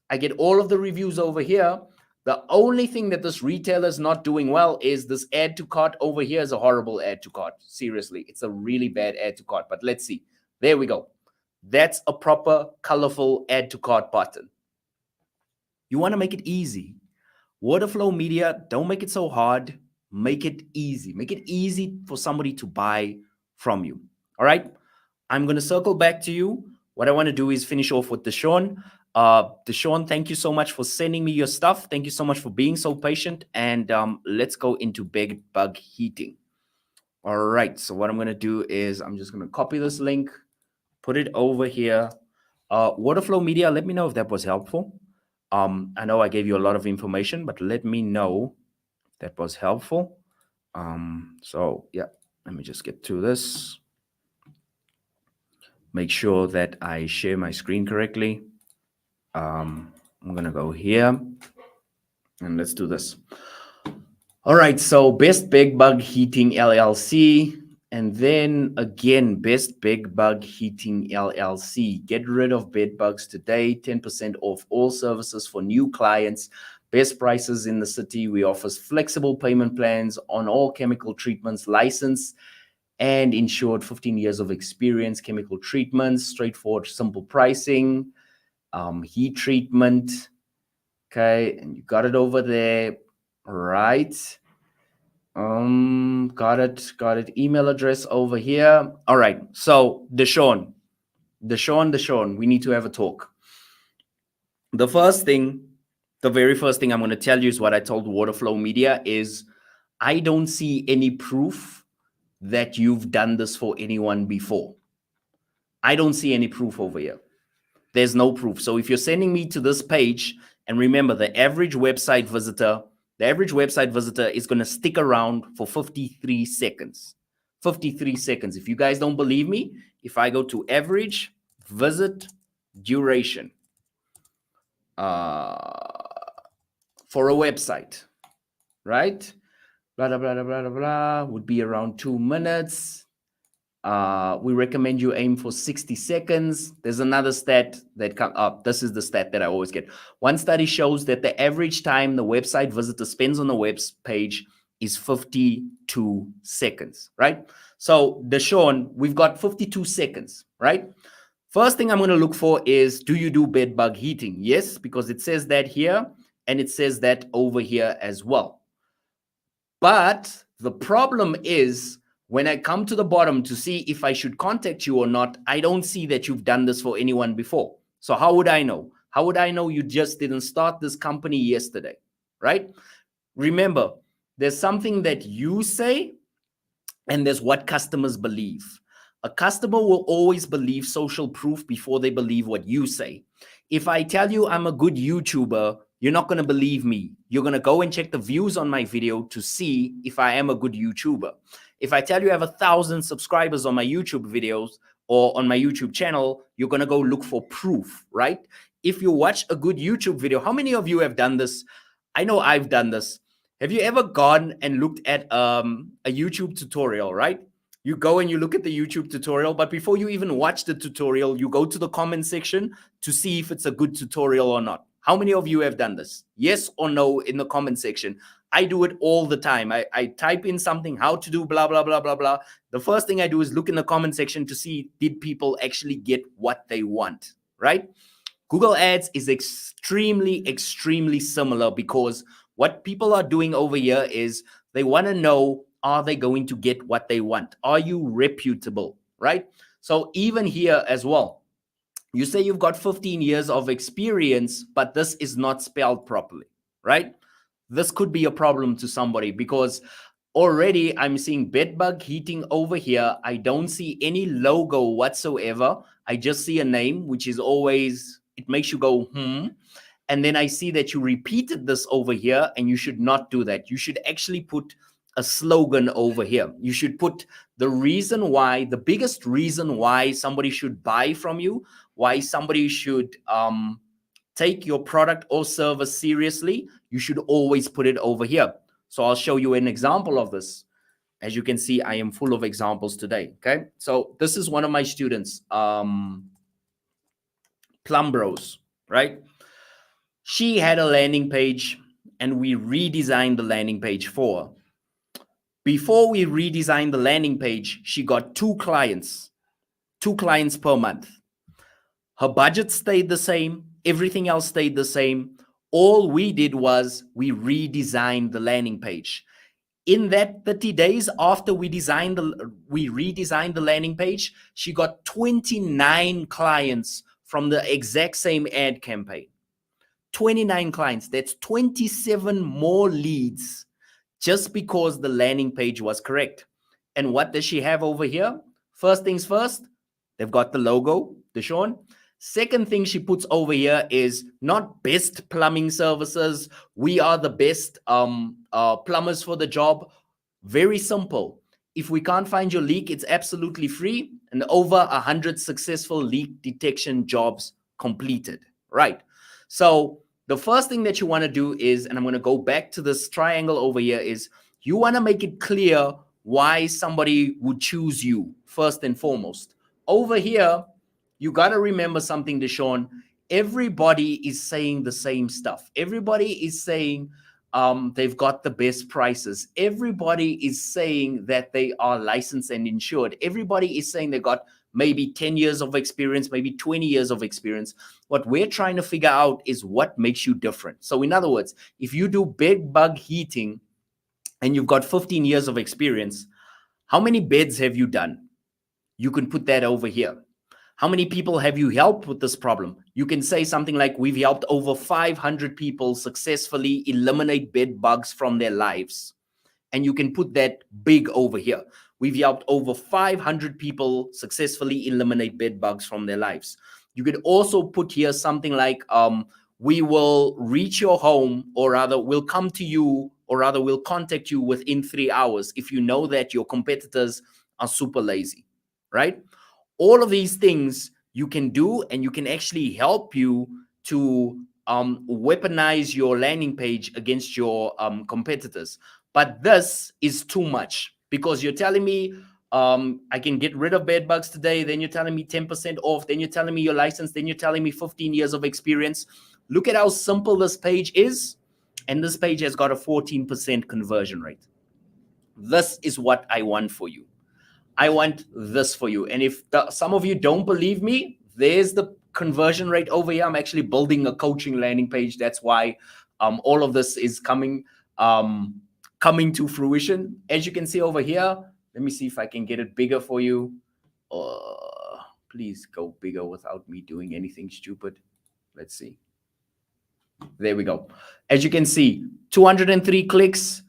I get all of the reviews over here. The only thing that this retailer is not doing well is this add to cart over here is a horrible add to cart. Seriously, it's a really bad add to cart. But let's see. There we go. That's a proper, colorful add to cart button. You want to make it easy. Waterflow Media, don't make it so hard. Make it easy. Make it easy for somebody to buy from you. All right. I'm going to circle back to you. What I want to do is finish off with Deshaun. Deshaun, thank you so much for sending me your stuff. Thank you so much for being so patient. And let's go into bed bug heating. All right. So what I'm going to do is I'm just going to copy this link, put it over here. Waterflow Media, let me know if that was helpful. I know I gave you a lot of information, but let me know if that was helpful. So yeah, let me just get to this. Make sure that I share my screen correctly. I'm going to go here and let's do this. All right. So Best Big Bug Heating LLC. And then again, Best Big Bug Heating LLC. Get rid of bed bugs today. 10% off all services for new clients. Best prices in the city. We offer flexible payment plans on all chemical treatments, licensed and insured, 15 years of experience, chemical treatments, straightforward, simple pricing, heat treatment. Okay, and you got it over there, right? Got it. Email address over here. All right. So Deshaun, we need to have a talk. The very first thing I'm going to tell you is what I told Waterflow Media is I don't see any proof that you've done this for anyone before. I don't see any proof over here. There's no proof. So if you're sending me to this page, and remember the average website visitor is going to stick around for 53 seconds. 53 seconds. If you guys don't believe me, if I go to average visit duration for a website, right? Blah, blah, blah, blah, blah, blah, would be around 2 minutes. We recommend you aim for 60 seconds. There's another stat that comes up. This is the stat that I always get. One study shows that the average time the website visitor spends on the web page is 52 seconds, right? So Deshaun, we've got 52 seconds, right? First thing I'm going to look for is, do you do bed bug heating? Yes, because it says that here and it says that over here as well. But the problem is, when I come to the bottom to see if I should contact you or not, I don't see that you've done this for anyone before. So how would I know? How would I know you just didn't start this company yesterday, right? Remember, there's something that you say and there's what customers believe. A customer will always believe social proof before they believe what you say. If I tell you I'm a good YouTuber, you're not going to believe me. You're going to go and check the views on my video to see if I am a good YouTuber. If I tell you I have 1,000 subscribers on my YouTube videos or on my YouTube channel, you're going to go look for proof, right? If you watch a good YouTube video, how many of you have done this? I know I've done this. Have you ever gone and looked at a YouTube tutorial, right? You go and you look at the YouTube tutorial, but before you even watch the tutorial, you go to the comment section to see if it's a good tutorial or not. How many of you have done this? Yes or no in the comment section. I do it all the time. I type in something, how to do blah, blah, blah, blah, blah. The first thing I do is look in the comment section to see, did people actually get what they want, right? Google Ads is extremely similar, because what people are doing over here is they want to know are they going to get what they want? Are you reputable, right? So even here as well, you say you've got 15 years of experience, but this is not spelled properly, right? This could be a problem to somebody because already I'm seeing bedbug heating over here. I don't see any logo whatsoever. I just see a name, which is always, it makes you go, And then I see that you repeated this over here, and you should not do that. You should actually put a slogan over here. You should put the reason why, the biggest reason why somebody should buy from you, why somebody should take your product or service seriously. You should always put it over here. So I'll show you an example of this. As you can see, I am full of examples today. Okay, so this is one of my students, Plum Bros, right? She had a landing page and we redesigned the landing page for her. Before we redesigned the landing page, she got 2 clients per month. Her budget stayed the same. Everything else stayed the same. All we did was we redesigned the landing page. In that 30 days after we redesigned the landing page, she got 29 clients from the exact same ad campaign. 29 clients. That's 27 more leads just because the landing page was correct. And what does she have over here? First things first, they've got the logo, Deshaun. Second thing she puts over here is not best plumbing services. We are the best plumbers for the job. Very simple. If we can't find your leak, it's absolutely free. And over 100 successful leak detection jobs completed, right? So the first thing that you want to do is, and I'm going to go back to this triangle over here, is you want to make it clear why somebody would choose you first and foremost. Over here, you got to remember something, Deshaun. Everybody is saying the same stuff. Everybody is saying they've got the best prices. Everybody is saying that they are licensed and insured. Everybody is saying they got maybe 10 years of experience, maybe 20 years of experience. What we're trying to figure out is what makes you different. So in other words, if you do bed bug heating and you've got 15 years of experience, how many beds have you done? You can put that over here. How many people have you helped with this problem? You can say something like, we've helped over 500 people successfully eliminate bed bugs from their lives. And you can put that big over here. We've helped over 500 people successfully eliminate bed bugs from their lives. You could also put here something like, we will reach your home, or rather we'll come to you, or rather we'll contact you within 3 hours if you know that your competitors are super lazy, right? All of these things you can do, and you can actually help you to weaponize your landing page against your competitors. But this is too much, because you're telling me I can get rid of bed bugs today, then you're telling me 10% off, then you're telling me your license, then you're telling me 15 years of experience. Look at how simple this page is, and this page has got a 14% conversion rate. This is what I want for you. I want this for you. And if some of you don't believe me, there's the conversion rate over here. I'm actually building a coaching landing page. That's why all of this is coming to fruition. As you can see over here, let me see if I can get it bigger for you. Please go bigger without me doing anything stupid. Let's see. There we go. As you can see, 203 clicks,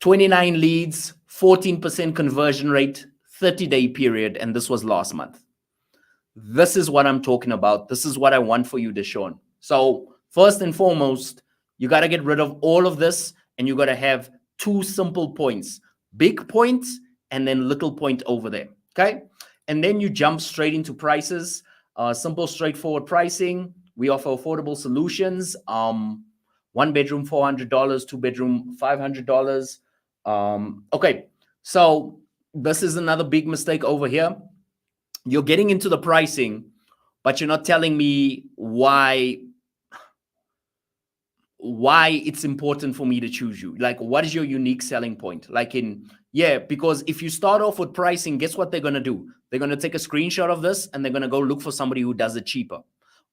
29 leads, 14% conversion rate, 30-day period, and this was last month. This is what I'm talking about. This is what I want for you, Deshaun. So first and foremost, you got to get rid of all of this, and you got to have 2 simple points, big points and then little point over there, okay? And then you jump straight into prices, simple, straightforward pricing. We offer affordable solutions, 1 bedroom, $400, 2-bedroom, $500. Okay, so this is another big mistake over here. You're getting into the pricing, but you're not telling me why it's important for me to choose you. Like, what is your unique selling point? Like because if you start off with pricing, guess what they're going to do? They're going to take a screenshot of this and they're going to go look for somebody who does it cheaper.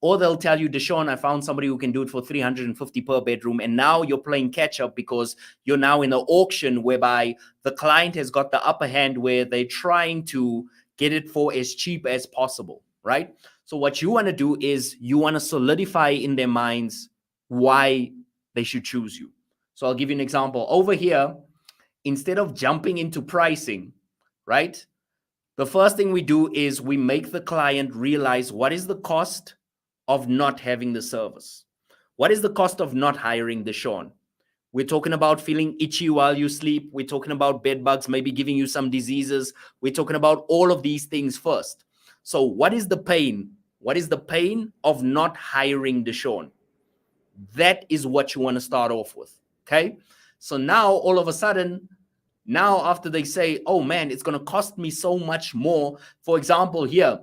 Or they'll tell you, Deshaun, I found somebody who can do it for 350 per bedroom. And now you're playing catch up because you're now in an auction whereby the client has got the upper hand where they're trying to get it for as cheap as possible, right? So what you want to do is you want to solidify in their minds why they should choose you. So I'll give you an example. Over here, instead of jumping into pricing, right? The first thing we do is we make the client realize what is the cost of not having the service. What is the cost of not hiring Deshaun? We're talking about feeling itchy while you sleep. We're talking about bed bugs, maybe giving you some diseases. We're talking about all of these things first. So what is the pain? What is the pain of not hiring Deshaun? That is what you want to start off with, okay? So now all of a sudden, now after they say, oh man, it's going to cost me so much more. For example, here,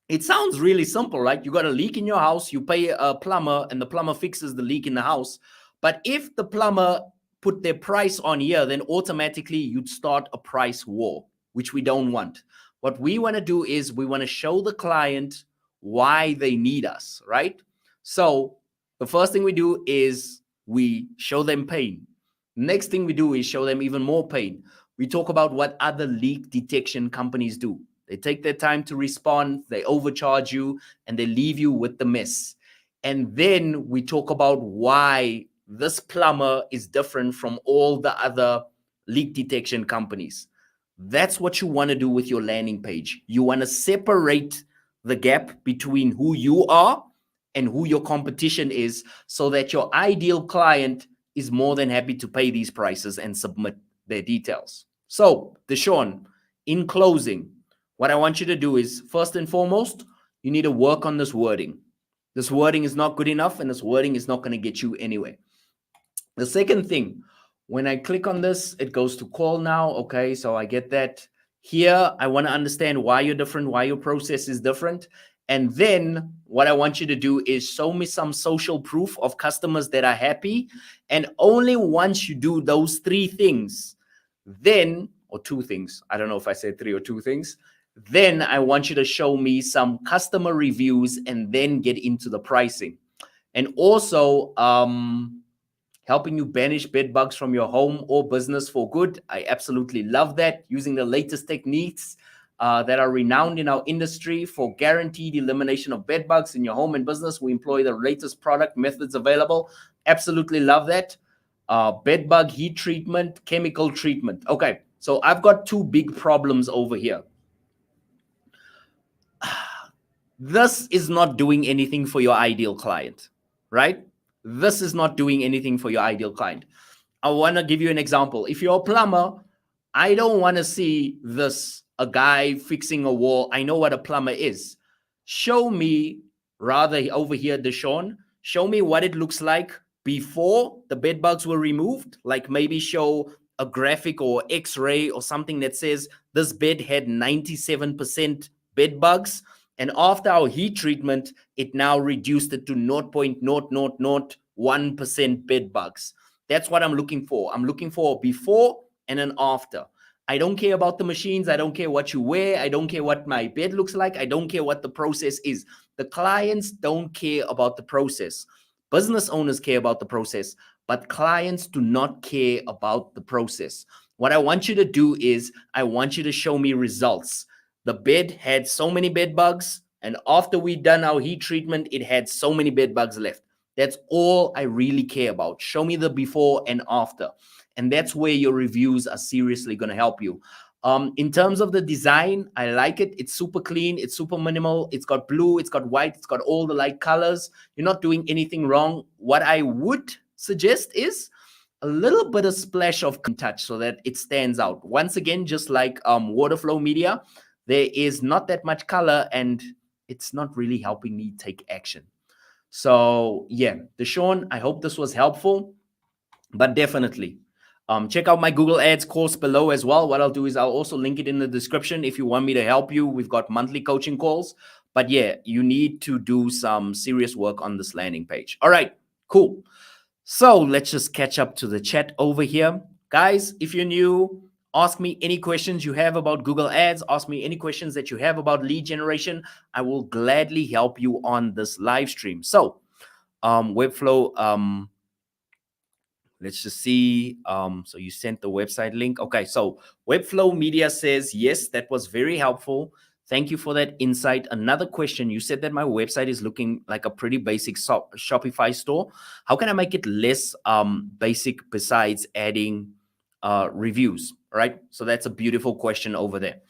it sounds really simple, right? You got a leak in your house, you pay a plumber and the plumber fixes the leak in the house. But if the plumber put their price on here, then automatically you'd start a price war, which we don't want. What we want to do is we want to show the client why they need us, right? So the first thing we do is we show them pain. Next thing we do is show them even more pain. We talk about what other leak detection companies do. They take their time to respond, they overcharge you, and they leave you with the mess. And then we talk about why this plumber is different from all the other leak detection companies. That's what you want to do with your landing page. You want to separate the gap between who you are and who your competition is so that your ideal client is more than happy to pay these prices and submit their details. So, Deshaun, in closing, what I want you to do is, first and foremost, you need to work on this wording. This wording is not good enough, and this wording is not going to get you anywhere. The second thing, when I click on this, it goes to call now. Okay, so I get that. Here, I want to understand why you're different, why your process is different. And then what I want you to do is show me some social proof of customers that are happy. And only once you do those three things, then, or two things, I don't know if I said three or two things, then I want you to show me some customer reviews and then get into the pricing. And also, helping you banish bed bugs from your home or business for good. I absolutely love that. Using the latest techniques that are renowned in our industry for guaranteed elimination of bed bugs in your home and business. We employ the latest product methods available. Absolutely love that. Bed bug heat treatment, chemical treatment. Okay, so I've got two big problems over here. This is not doing anything for your ideal client, right? This is not doing anything for your ideal client. I want to give you an example. If you're a plumber, I don't want to see this, a guy fixing a wall. I know what a plumber is. Show me, rather over here, Deshaun, show me what it looks like before the bed bugs were removed. Like maybe show a graphic or x-ray or something that says this bed had 97% bed bugs. And after our heat treatment, it now reduced it to 0.0001% bed bugs. That's what I'm looking for. I'm looking for a before and an after. I don't care about the machines. I don't care what you wear. I don't care what my bed looks like. I don't care what the process is. The clients don't care about the process. Business owners care about the process, but clients do not care about the process. What I want you to do is I want you to show me results. The bed had so many bed bugs, and after we done our heat treatment, it had so many bed bugs left. That's all I really care about. Show me the before and after. And that's where your reviews are seriously going to help you. In terms of the design, I like it. It's super clean. It's super minimal. It's got blue. It's got white. It's got all the light colors. You're not doing anything wrong. What I would suggest is a little bit of splash of touch so that it stands out. Once again, just like water flow media, there is not that much color and it's not really helping me take action. So yeah, Deshaun, I hope this was helpful, but definitely check out my Google Ads course below as well. What I'll do is I'll also link it in the description if you want me to help you. We've got monthly coaching calls, but yeah, you need to do some serious work on this landing page. All right, cool. So let's just catch up to the chat over here. Guys, if you're new, Ask me any questions you have about Google Ads. Ask me any questions that you have about lead generation. I will gladly help you on this live stream. So, Webflow, let's just see. So you sent the website link. Okay, so Webflow Media says, yes, that was very helpful. Thank you for that insight. Another question, you said that my website is looking like a pretty basic Shopify store. How can I make it less basic besides adding reviews, right? So that's a beautiful question over there.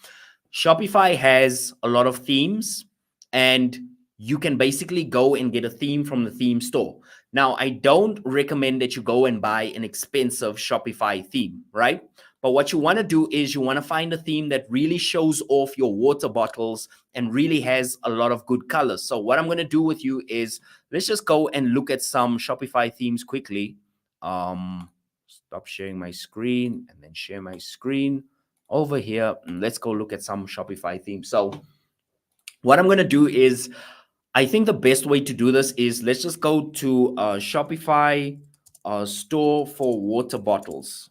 Shopify has a lot of themes, and you can basically go and get a theme from the theme store. Now, I don't recommend that you go and buy an expensive Shopify theme, right? But what you want to do is you want to find a theme that really shows off your water bottles and really has a lot of good colors. So what I'm going to do with you is let's just go and look at some Shopify themes quickly. Stop sharing my screen and then share my screen over here. And let's go look at some Shopify themes. So what I'm going to do is, I think the best way to do this is let's just go to Shopify store for water bottles.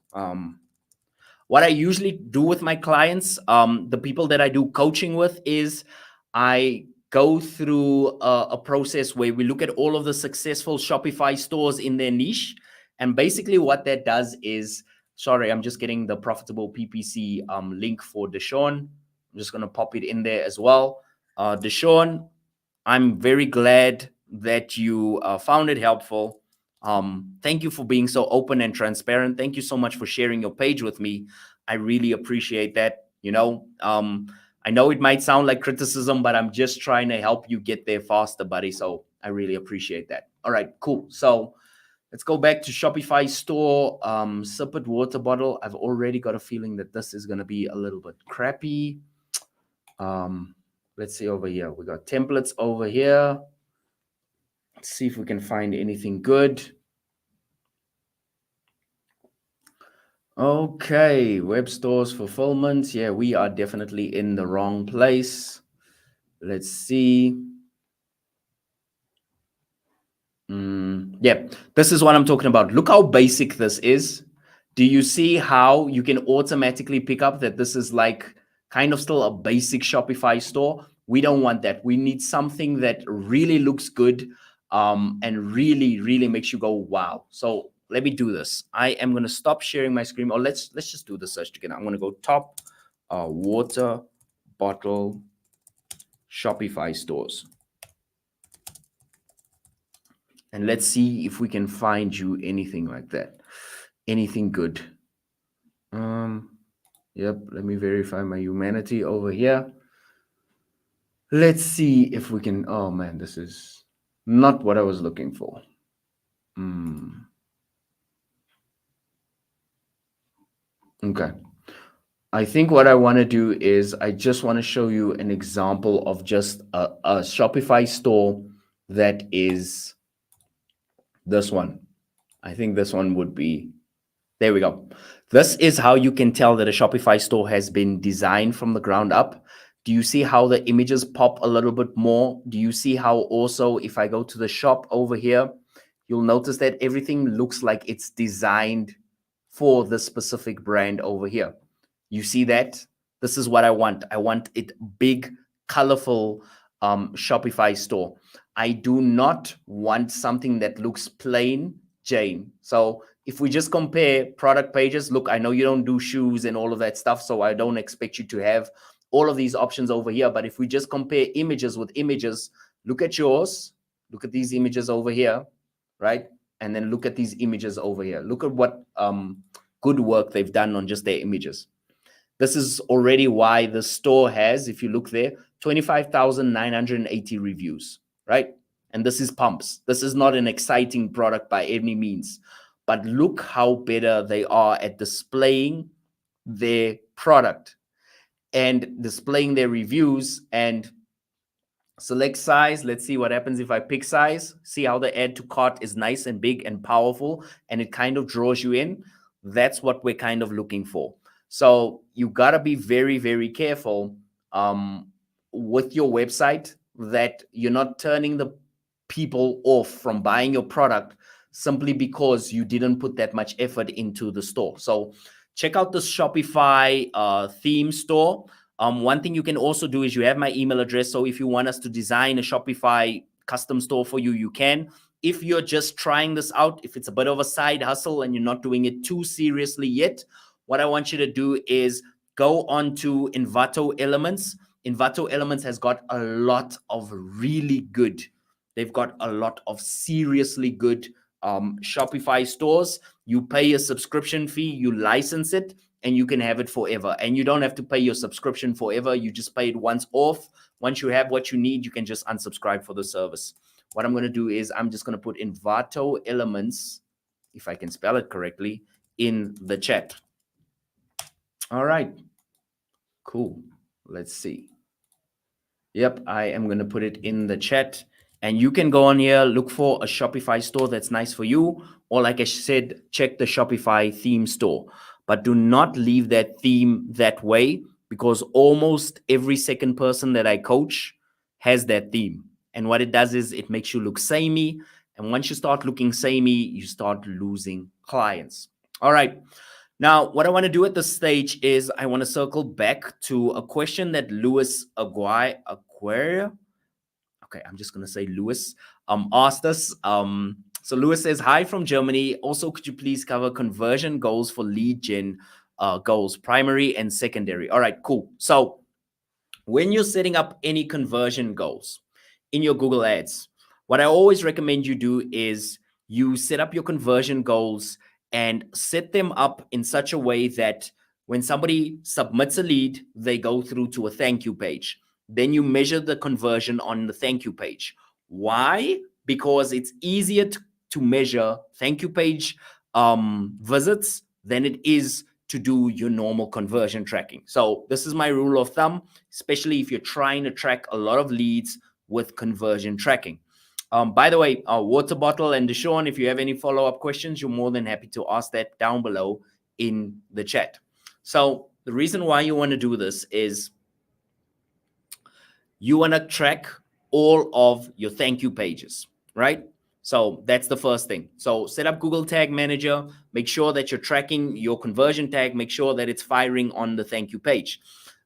What I usually do with my clients, the people that I do coaching with, is I go through a process where we look at all of the successful Shopify stores in their niche. And basically what that does is, sorry, I'm just getting the profitable PPC link for Deshaun. I'm just going to pop it in there as well. Deshaun, I'm very glad that you found it helpful. Thank you for being so open and transparent. Thank you so much for sharing your page with me. I really appreciate that. I know it might sound like criticism, but I'm just trying to help you get there faster, buddy. So I really appreciate that. All right, cool. So let's go back to Shopify store. Sipit water bottle. I've already got a feeling that this is going to be a little bit crappy. Let's see over here. We got templates over here. Let's see if we can find anything good. Okay, web stores fulfillment. Yeah, we are definitely in the wrong place. Let's see. Yeah, this is what I'm talking about. Look how basic this is. Do you see how you can automatically pick up that this is like kind of still a basic Shopify store? We don't want that. We need something that really looks good and really, really makes you go, wow. So let me do this. I am going to stop sharing my screen. Or let's just do the search again. I'm going to go top water bottle Shopify stores. And let's see if we can find you anything like that. Anything good. Yep, let me verify my humanity over here. Let's see if we can. Oh man, this is not what I was looking for. Okay. I think what I want to do is I just want to show you an example of just a Shopify store that is this one. I think this one would be, there we go. This is how you can tell that a Shopify store has been designed from the ground up. Do you see how the images pop a little bit more? Do you see how also if I go to the shop over here, you'll notice that everything looks like it's designed for the specific brand over here. You see that? This is what I want. I want it big, colorful Shopify store. I do not want something that looks plain Jane. So if we just compare product pages, look, I know you don't do shoes and all of that stuff, so I don't expect you to have all of these options over here. But if we just compare images with images, look at yours, look at these images over here, right? And then look at these images over here. Look at what good work they've done on just their images. This is already why the store has, if you look there, 25,980 reviews, right? And this is pumps. This is not an exciting product by any means, but look how better they are at displaying their product and displaying their reviews. And select size. Let's see what happens if I pick size. See how the add to cart is nice and big and powerful, and it kind of draws you in. That's what we're kind of looking for. So you got to be very, very careful with your website that you're not turning the people off from buying your product simply because you didn't put that much effort into the store. So check out the Shopify theme store. One thing you can also do is you have my email address. So if you want us to design a Shopify custom store for you, you can. If you're just trying this out, if it's a bit of a side hustle and you're not doing it too seriously yet, what I want you to do is go on to Envato Elements. Envato Elements has got a lot of really good, they've got a lot of seriously good Shopify stores. You pay a subscription fee, you license it, and you can have it forever. And you don't have to pay your subscription forever. You just pay it once off. Once you have what you need, you can just unsubscribe for the service. What I'm going to do is I'm just going to put Envato Elements, if I can spell it correctly, in the chat. All right. Cool. Let's see. Yep, I am going to put it in the chat. And you can go on here, look for a Shopify store that's nice for you. Or like I said, check the Shopify theme store. But do not leave that theme that way, because almost every second person that I coach has that theme. And what it does is it makes you look samey. And once you start looking samey, you start losing clients. All right. Now, what I want to do at this stage is I want to circle back to a question that Louis Aguirre, okay, I'm just going to say Louis, asked us. So Louis says, hi from Germany. Also, could you please cover conversion goals for lead gen goals, primary and secondary? All right, cool. So when you're setting up any conversion goals in your Google Ads, what I always recommend you do is you set up your conversion goals and set them up in such a way that when somebody submits a lead, they go through to a thank you page. Then you measure the conversion on the thank you page. Why? Because it's easier to measure thank you page visits than it is to do your normal conversion tracking. So this is my rule of thumb, especially if you're trying to track a lot of leads with conversion tracking. By the way, Water Bottle and Deshaun, if you have any follow-up questions, you're more than happy to ask that down below in the chat. So the reason why you want to do this is you want to track all of your thank you pages, right? So that's the first thing. So set up Google Tag Manager, make sure that you're tracking your conversion tag, make sure that it's firing on the thank you page.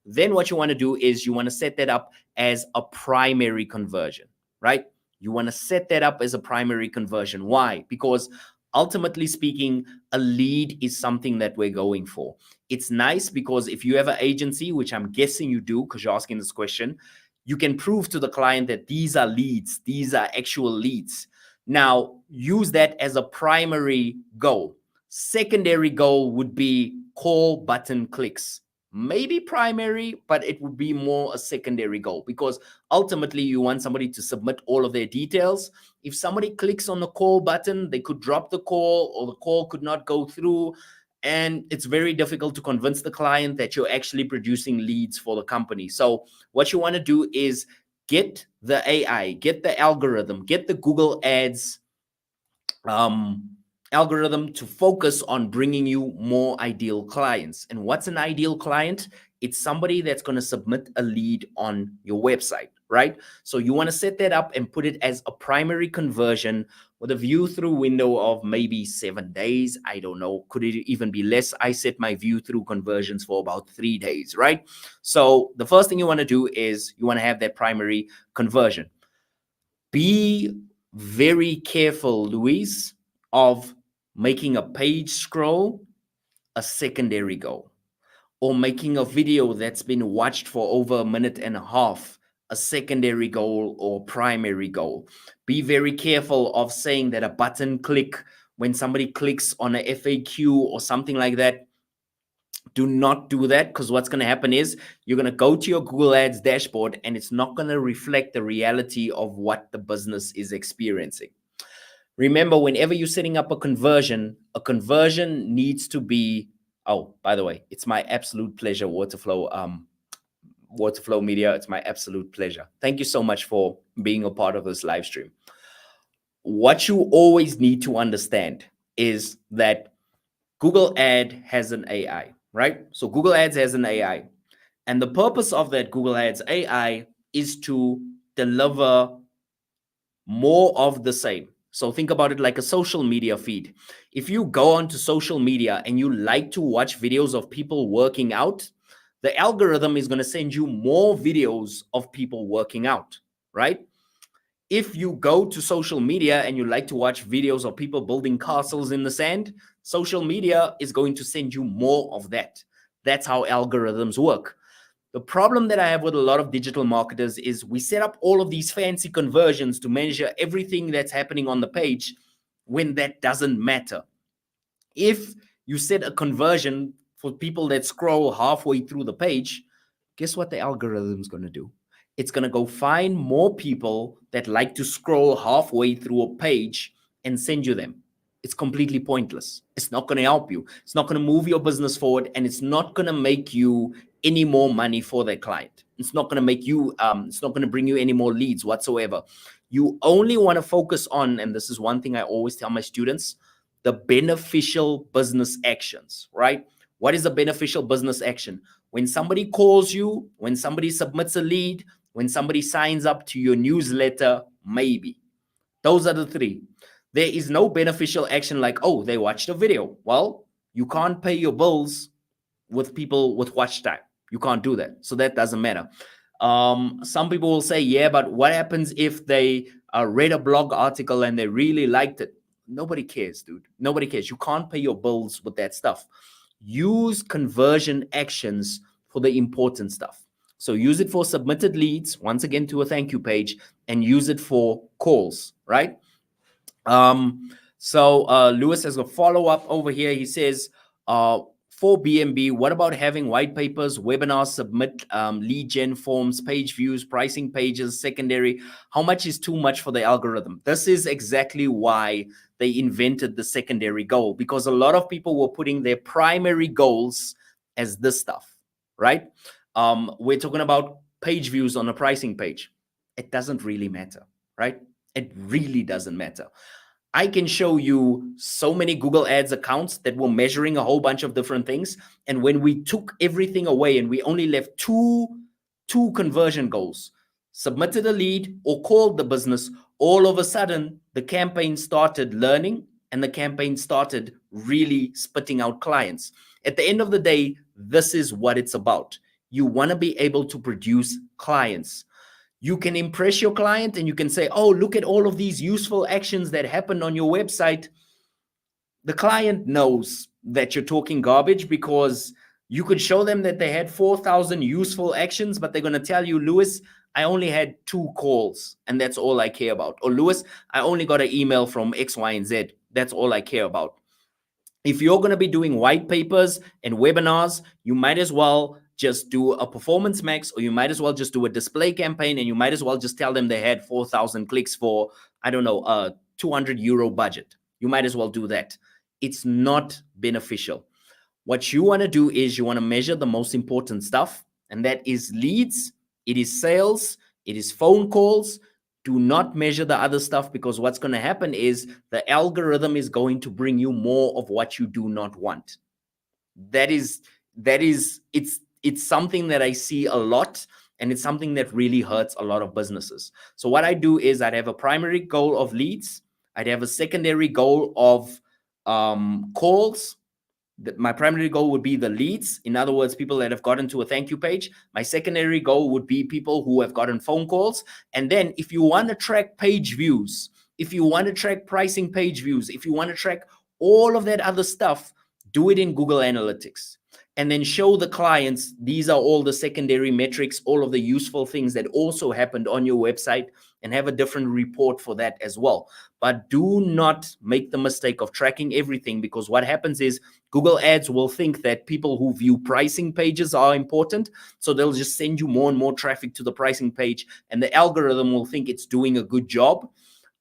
Then what you want to do is you want to set that up as a primary conversion, right? You want to set that up as a primary conversion. Why? Because ultimately speaking, a lead is something that we're going for. It's nice because if you have an agency, which I'm guessing you do because you're asking this question, you can prove to the client that these are leads, these are actual leads. Now, use that as a primary goal. Secondary goal would be call button clicks. Maybe primary, but it would be more a secondary goal because ultimately you want somebody to submit all of their details. If somebody clicks on the call button, they could drop the call or the call could not go through. And it's very difficult to convince the client that you're actually producing leads for the company. So what you want to do is get the AI, get the algorithm, get the Google Ads algorithm to focus on bringing you more ideal clients. And what's an ideal client? It's somebody that's going to submit a lead on your website, right? So you want to set that up and put it as a primary conversion with a view through window of maybe 7 days. I don't know. Could it even be less? I set my view through conversions for about 3 days, right? So the first thing you want to do is you want to have that primary conversion. Be very careful, Louise, of making a page scroll a secondary goal, or making a video that's been watched for over 1.5 minutes a secondary goal or primary goal. Be very careful of saying that a button click, when somebody clicks on a FAQ or something like that, do not do that, because what's going to happen is you're going to go to your Google Ads dashboard and it's not going to reflect the reality of what the business is experiencing. Remember, whenever you're setting up a conversion needs to be, oh, by the way, it's my absolute pleasure, Waterflow Media. It's my absolute pleasure. Thank you so much for being a part of this live stream. What you always need to understand is that Google Ad has an AI, right? So Google Ads has an AI. And the purpose of that Google Ads AI is to deliver more of the same. So think about it like a social media feed. If you go onto social media and you like to watch videos of people working out, the algorithm is going to send you more videos of people working out, right? If you go to social media and you like to watch videos of people building castles in the sand, social media is going to send you more of that. That's how algorithms work. The problem that I have with a lot of digital marketers is we set up all of these fancy conversions to measure everything that's happening on the page when that doesn't matter. If you set a conversion for people that scroll halfway through the page, guess what the algorithm's going to do? It's going to go find more people that like to scroll halfway through a page and send you them. It's completely pointless. It's not going to help you. It's not going to move your business forward, and it's not going to make you any more money for that client. It's not going to make you, it's not going to bring you any more leads whatsoever. You only want to focus on, and this is one thing I always tell my students, the beneficial business actions, right? What is a beneficial business action? When somebody calls you, when somebody submits a lead, when somebody signs up to your newsletter, maybe. Those are the three. There is no beneficial action like, oh, they watched a video. Well, you can't pay your bills with people with watch time. You can't do that. So that doesn't matter. Some people will say, yeah, but what happens if they read a blog article and they really liked it? Nobody cares, dude. Nobody cares. You can't pay your bills with that stuff. Use conversion actions for the important stuff. So use it for submitted leads, once again, to a thank you page, and use it for calls, right? Lewis has a follow-up over here. He says, for BNB, what about having white papers, webinars, submit lead gen forms, page views, pricing pages, secondary? How much is too much for the algorithm? This is exactly why they invented the secondary goal, because a lot of people were putting their primary goals as this stuff, right? We're talking about page views on a pricing page. It doesn't really matter, right? It really doesn't matter. I can show you so many Google Ads accounts that were measuring a whole bunch of different things. And when we took everything away and we only left two conversion goals, submitted a lead or called the business, all of a sudden the campaign started learning and the campaign started really spitting out clients. At the end of the day, this is what it's about. You want to be able to produce clients. You can impress your client and you can say, oh, look at all of these useful actions that happened on your website. The client knows that you're talking garbage because you could show them that they had 4,000 useful actions, but they're going to tell you, Lewis, I only had 2 calls and that's all I care about. Or Lewis, I only got an email from X, Y, and Z. That's all I care about. If you're going to be doing white papers and webinars, you might as well just do a performance max, or you might as well just do a display campaign, and you might as well just tell them they had 4,000 clicks for, I don't know, a 200 euro budget. You might as well do that. It's not beneficial. What you want to do is you want to measure the most important stuff, and that is leads, it is sales, it is phone calls. Do not measure the other stuff, because what's going to happen is the algorithm is going to bring you more of what you do not want. It's something that I see a lot, and it's something that really hurts a lot of businesses. So what I do is I'd have a primary goal of leads. I'd have a secondary goal of calls. My primary goal would be the leads. In other words, people that have gotten to a thank you page. My secondary goal would be people who have gotten phone calls. And then if you want to track page views, if you want to track pricing page views, if you want to track all of that other stuff, do it in Google Analytics. And then show the clients, these are all the secondary metrics, all of the useful things that also happened on your website, and have a different report for that as well. But do not make the mistake of tracking everything, because what happens is Google Ads will think that people who view pricing pages are important. So they'll just send you more and more traffic to the pricing page, and the algorithm will think it's doing a good job.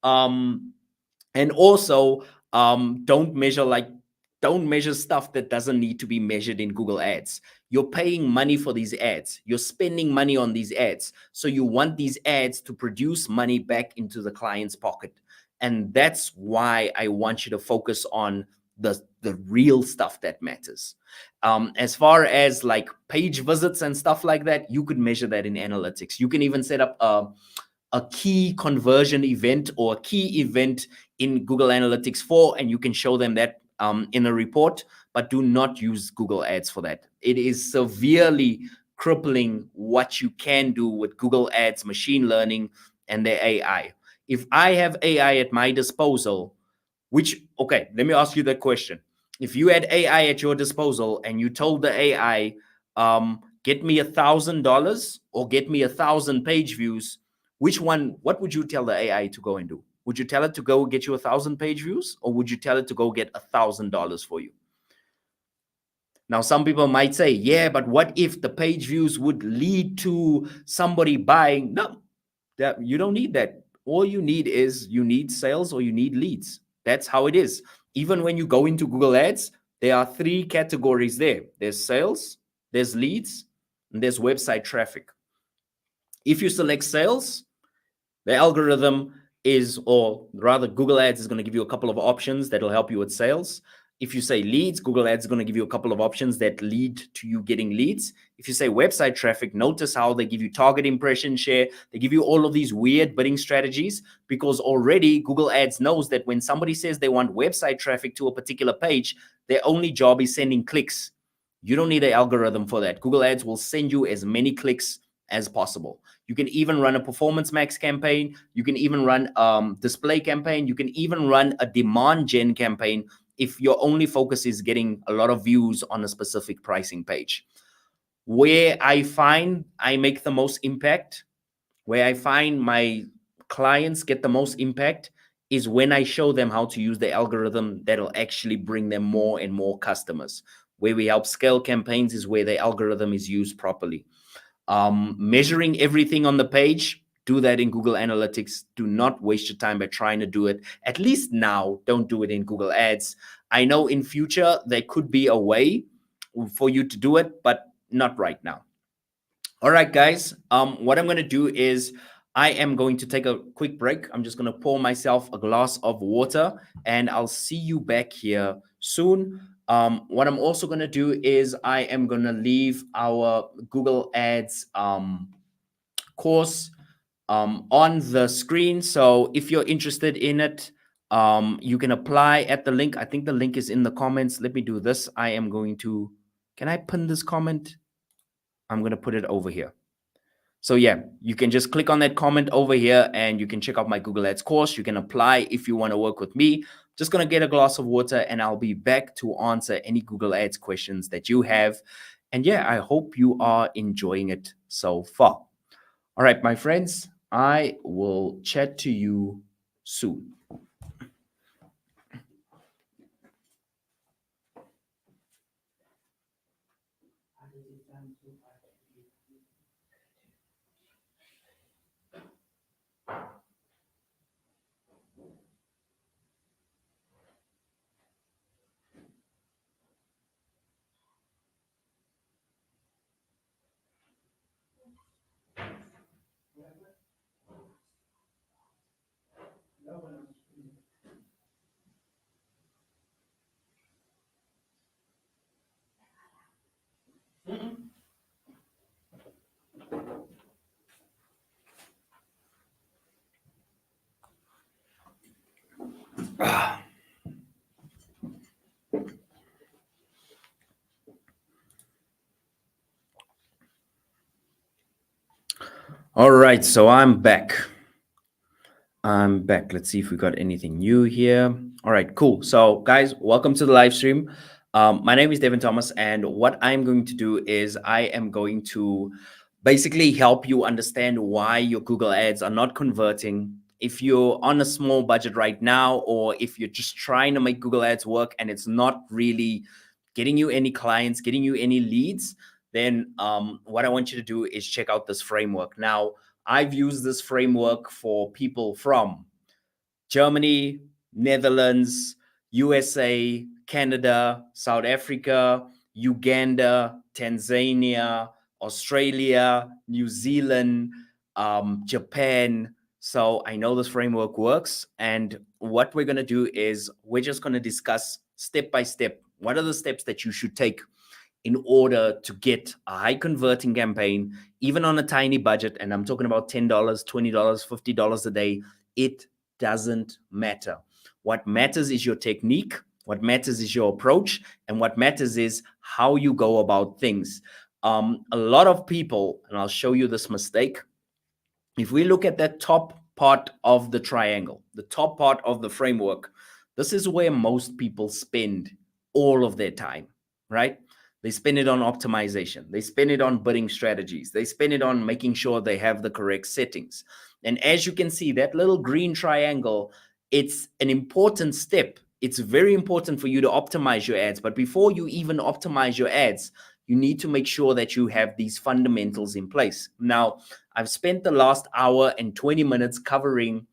And also, don't measure stuff that doesn't need to be measured in Google Ads. You're paying money for these ads. You're spending money on these ads. So you want these ads to produce money back into the client's pocket. And that's why I want you to focus on the real stuff that matters. As far as like page visits and stuff like that, you could measure that in analytics. You can even set up a key conversion event or a key event in Google Analytics for, and you can show them that in a report, but do not use Google Ads for that. It is severely crippling what you can do with Google Ads, machine learning, and their AI. If I have AI at my disposal, okay, let me ask you that question. If you had AI at your disposal and you told the AI, get me $1,000 or get me 1,000 page views, what would you tell the AI to go and do? Would you tell it to go get you 1,000 page views, or would you tell it to go get $1,000 for you? Now, some people might say, yeah, but what if the page views would lead to somebody buying? No, you don't need that. All you need is sales or you need leads. That's how it is. Even when you go into Google Ads, there are 3 categories there. There's sales, there's leads, and there's website traffic. If you select sales, the algorithm is, or rather Google Ads is going to give you a couple of options that will help you with sales. If you say leads, Google Ads is going to give you a couple of options that lead to you getting leads. If you say website traffic, notice how they give you target impression share. They give you all of these weird bidding strategies, because already Google Ads knows that when somebody says they want website traffic to a particular page, their only job is sending clicks. You don't need an algorithm for that. Google Ads will send you as many clicks as possible. You can even run a performance max campaign. You can even run display campaign. You can even run a demand gen campaign if your only focus is getting a lot of views on a specific pricing page. Where I find I make the most impact, where I find my clients get the most impact, is when I show them how to use the algorithm that'll actually bring them more and more customers. Where we help scale campaigns is where the algorithm is used properly. Measuring everything on the page, do that in Google Analytics. Do not waste your time by trying to do it. At least now, don't do it in Google Ads. I know in future there could be a way for you to do it, but not right now. All right, guys. What I'm going to do is I am going to take a quick break. I'm just going to pour myself a glass of water, and I'll see you back here soon. What I'm also going to do is I am going to leave our Google Ads course on the screen. So if you're interested in it, you can apply at the link. I think the link is in the comments. Let me do this. I am going to, can I pin this comment? I'm going to put it over here. So yeah, you can just click on that comment over here and you can check out my Google Ads course. You can apply if you want to work with me. Just going to get a glass of water and I'll be back to answer any Google Ads questions that you have. And yeah, I hope you are enjoying it so far. All right, my friends, I will chat to you soon. All right, so I'm back. Let's see if we got anything new here. All right, cool. So guys, welcome to the live stream. My name is Devin Thomas, and what I'm going to do is I am going to basically help you understand why your Google Ads are not converting. If you're on a small budget right now, or if you're just trying to make Google Ads work and it's not really getting you any clients, getting you any leads, then what I want you to do is check out this framework. Now, I've used this framework for people from Germany, Netherlands, USA, Canada, South Africa, Uganda, Tanzania, Australia, New Zealand, Japan. So I know this framework works. And what we're going to do is we're just going to discuss step by step. What are the steps that you should take in order to get a high converting campaign, even on a tiny budget. And I'm talking about $10, $20, $50 a day. It doesn't matter. What matters is your technique. What matters is your approach. And what matters is how you go about things. A lot of people, and I'll show you this mistake. If we look at that top part of the triangle, the top part of the framework, this is where most people spend all of their time, right? They spend it on optimization. They spend it on bidding strategies. They spend it on making sure they have the correct settings. And as you can see, that little green triangle, it's an important step. It's very important for you to optimize your ads. But before you even optimize your ads, you need to make sure that you have these fundamentals in place. Now, I've spent the last hour and 20 minutes covering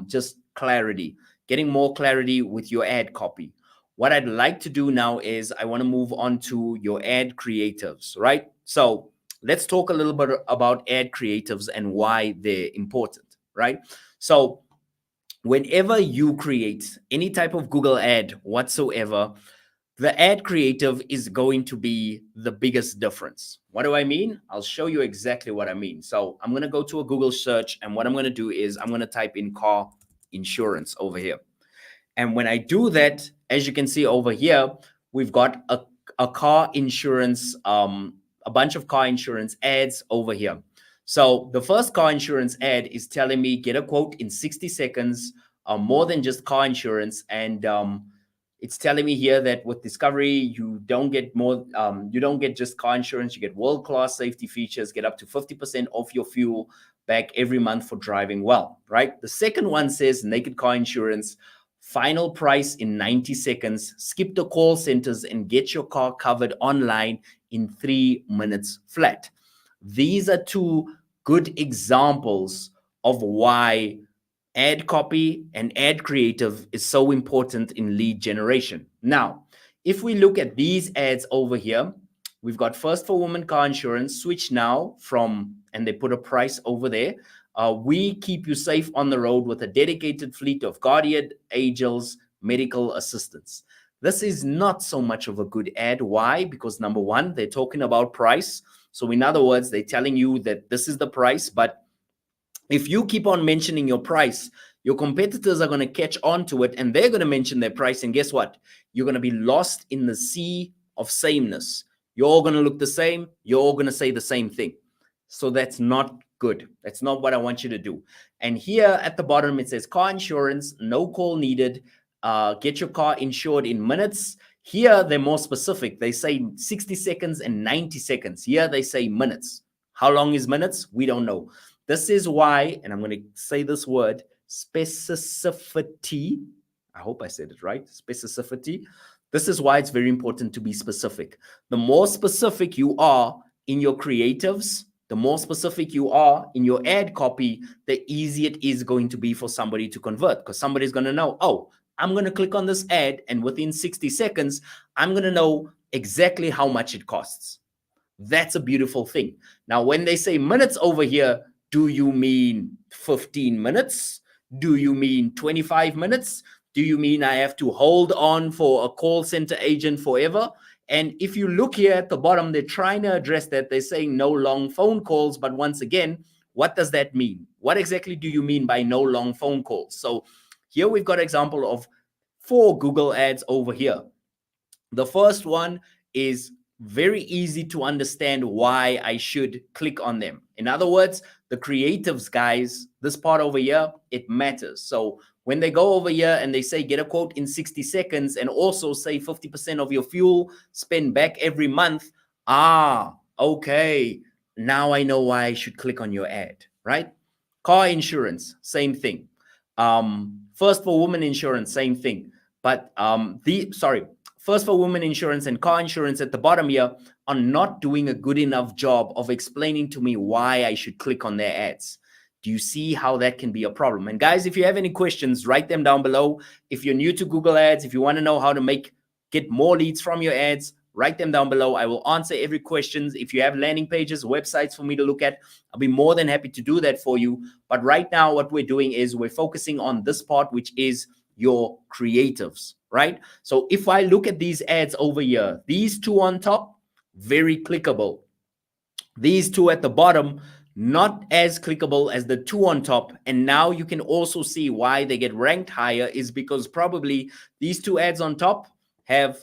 just clarity, getting more clarity with your ad copy. What I'd like to do now is I want to move on to your ad creatives, right? So let's talk a little bit about ad creatives and why they're important, right? So whenever you create any type of Google ad whatsoever, the ad creative is going to be the biggest difference. What do I mean? I'll show you exactly what I mean. So I'm going to go to a Google search, and what I'm going to do is I'm going to type in car insurance over here. And when I do that, as you can see over here, we've got a car insurance, a bunch of car insurance ads over here. So the first car insurance ad is telling me get a quote in 60 seconds, more than just car insurance. And it's telling me here that with Discovery, you don't get more, you don't get just car insurance, you get world-class safety features, get up to 50% off your fuel back every month for driving well, right? The second one says naked car insurance, final price in 90 seconds, skip the call centers and get your car covered online in 3 minutes flat. These are two good examples of why ad copy and ad creative is so important in lead generation. Now, if we look at these ads over here, we've got first for women car insurance, switch now from, and they put a price over there. We keep you safe on the road with a dedicated fleet of guardian angels, medical assistants. This is not so much of a good ad. Why? Because number one, they're talking about price. So in other words, they're telling you that this is the price, but if you keep on mentioning your price, your competitors are going to catch on to it and they're going to mention their price. And guess what? You're going to be lost in the sea of sameness. You're all going to look the same. You're all going to say the same thing. So that's not good. That's not what I want you to do. And here at the bottom, it says car insurance, no call needed. Get your car insured in minutes. Here, they're more specific. They say 60 seconds and 90 seconds. Here, they say minutes. How long is minutes? We don't know. This is why, and I'm going to say this word, specificity. I hope I said it right. Specificity. This is why it's very important to be specific. The more specific you are in your creatives, the more specific you are in your ad copy, the easier it is going to be for somebody to convert, because somebody's going to know, oh, I'm going to click on this ad, and within 60 seconds, I'm going to know exactly how much it costs. That's a beautiful thing. Now, when they say minutes over here, do you mean 15 minutes? Do you mean 25 minutes? Do you mean I have to hold on for a call center agent forever? And if you look here at the bottom, they're trying to address that. They're saying no long phone calls. But once again, what does that mean? What exactly do you mean by no long phone calls? So here we've got an example of 4 Google ads over here. The first one is very easy to understand why I should click on them. In other words, the creatives, guys, this part over here, it matters. So when they go over here and they say get a quote in 60 seconds and also say 50% of your fuel spend back every month, okay, now I know why I should click on your ad, right? Car insurance, same thing. First for women insurance, same thing. But First for women insurance and car insurance at the bottom here are not doing a good enough job of explaining to me why I should click on their ads. Do you see how that can be a problem? And guys, if you have any questions, write them down below. If you're new to Google Ads, if you want to know how to get more leads from your ads, write them down below. I will answer every question. If you have landing pages, websites for me to look at, I'll be more than happy to do that for you. But right now, what we're doing is we're focusing on this part, which is your creatives, right? So if I look at these ads over here, these 2 on top, very clickable. These two at the bottom, not as clickable as the two on top. And now you can also see why they get ranked higher is because probably these two ads on top have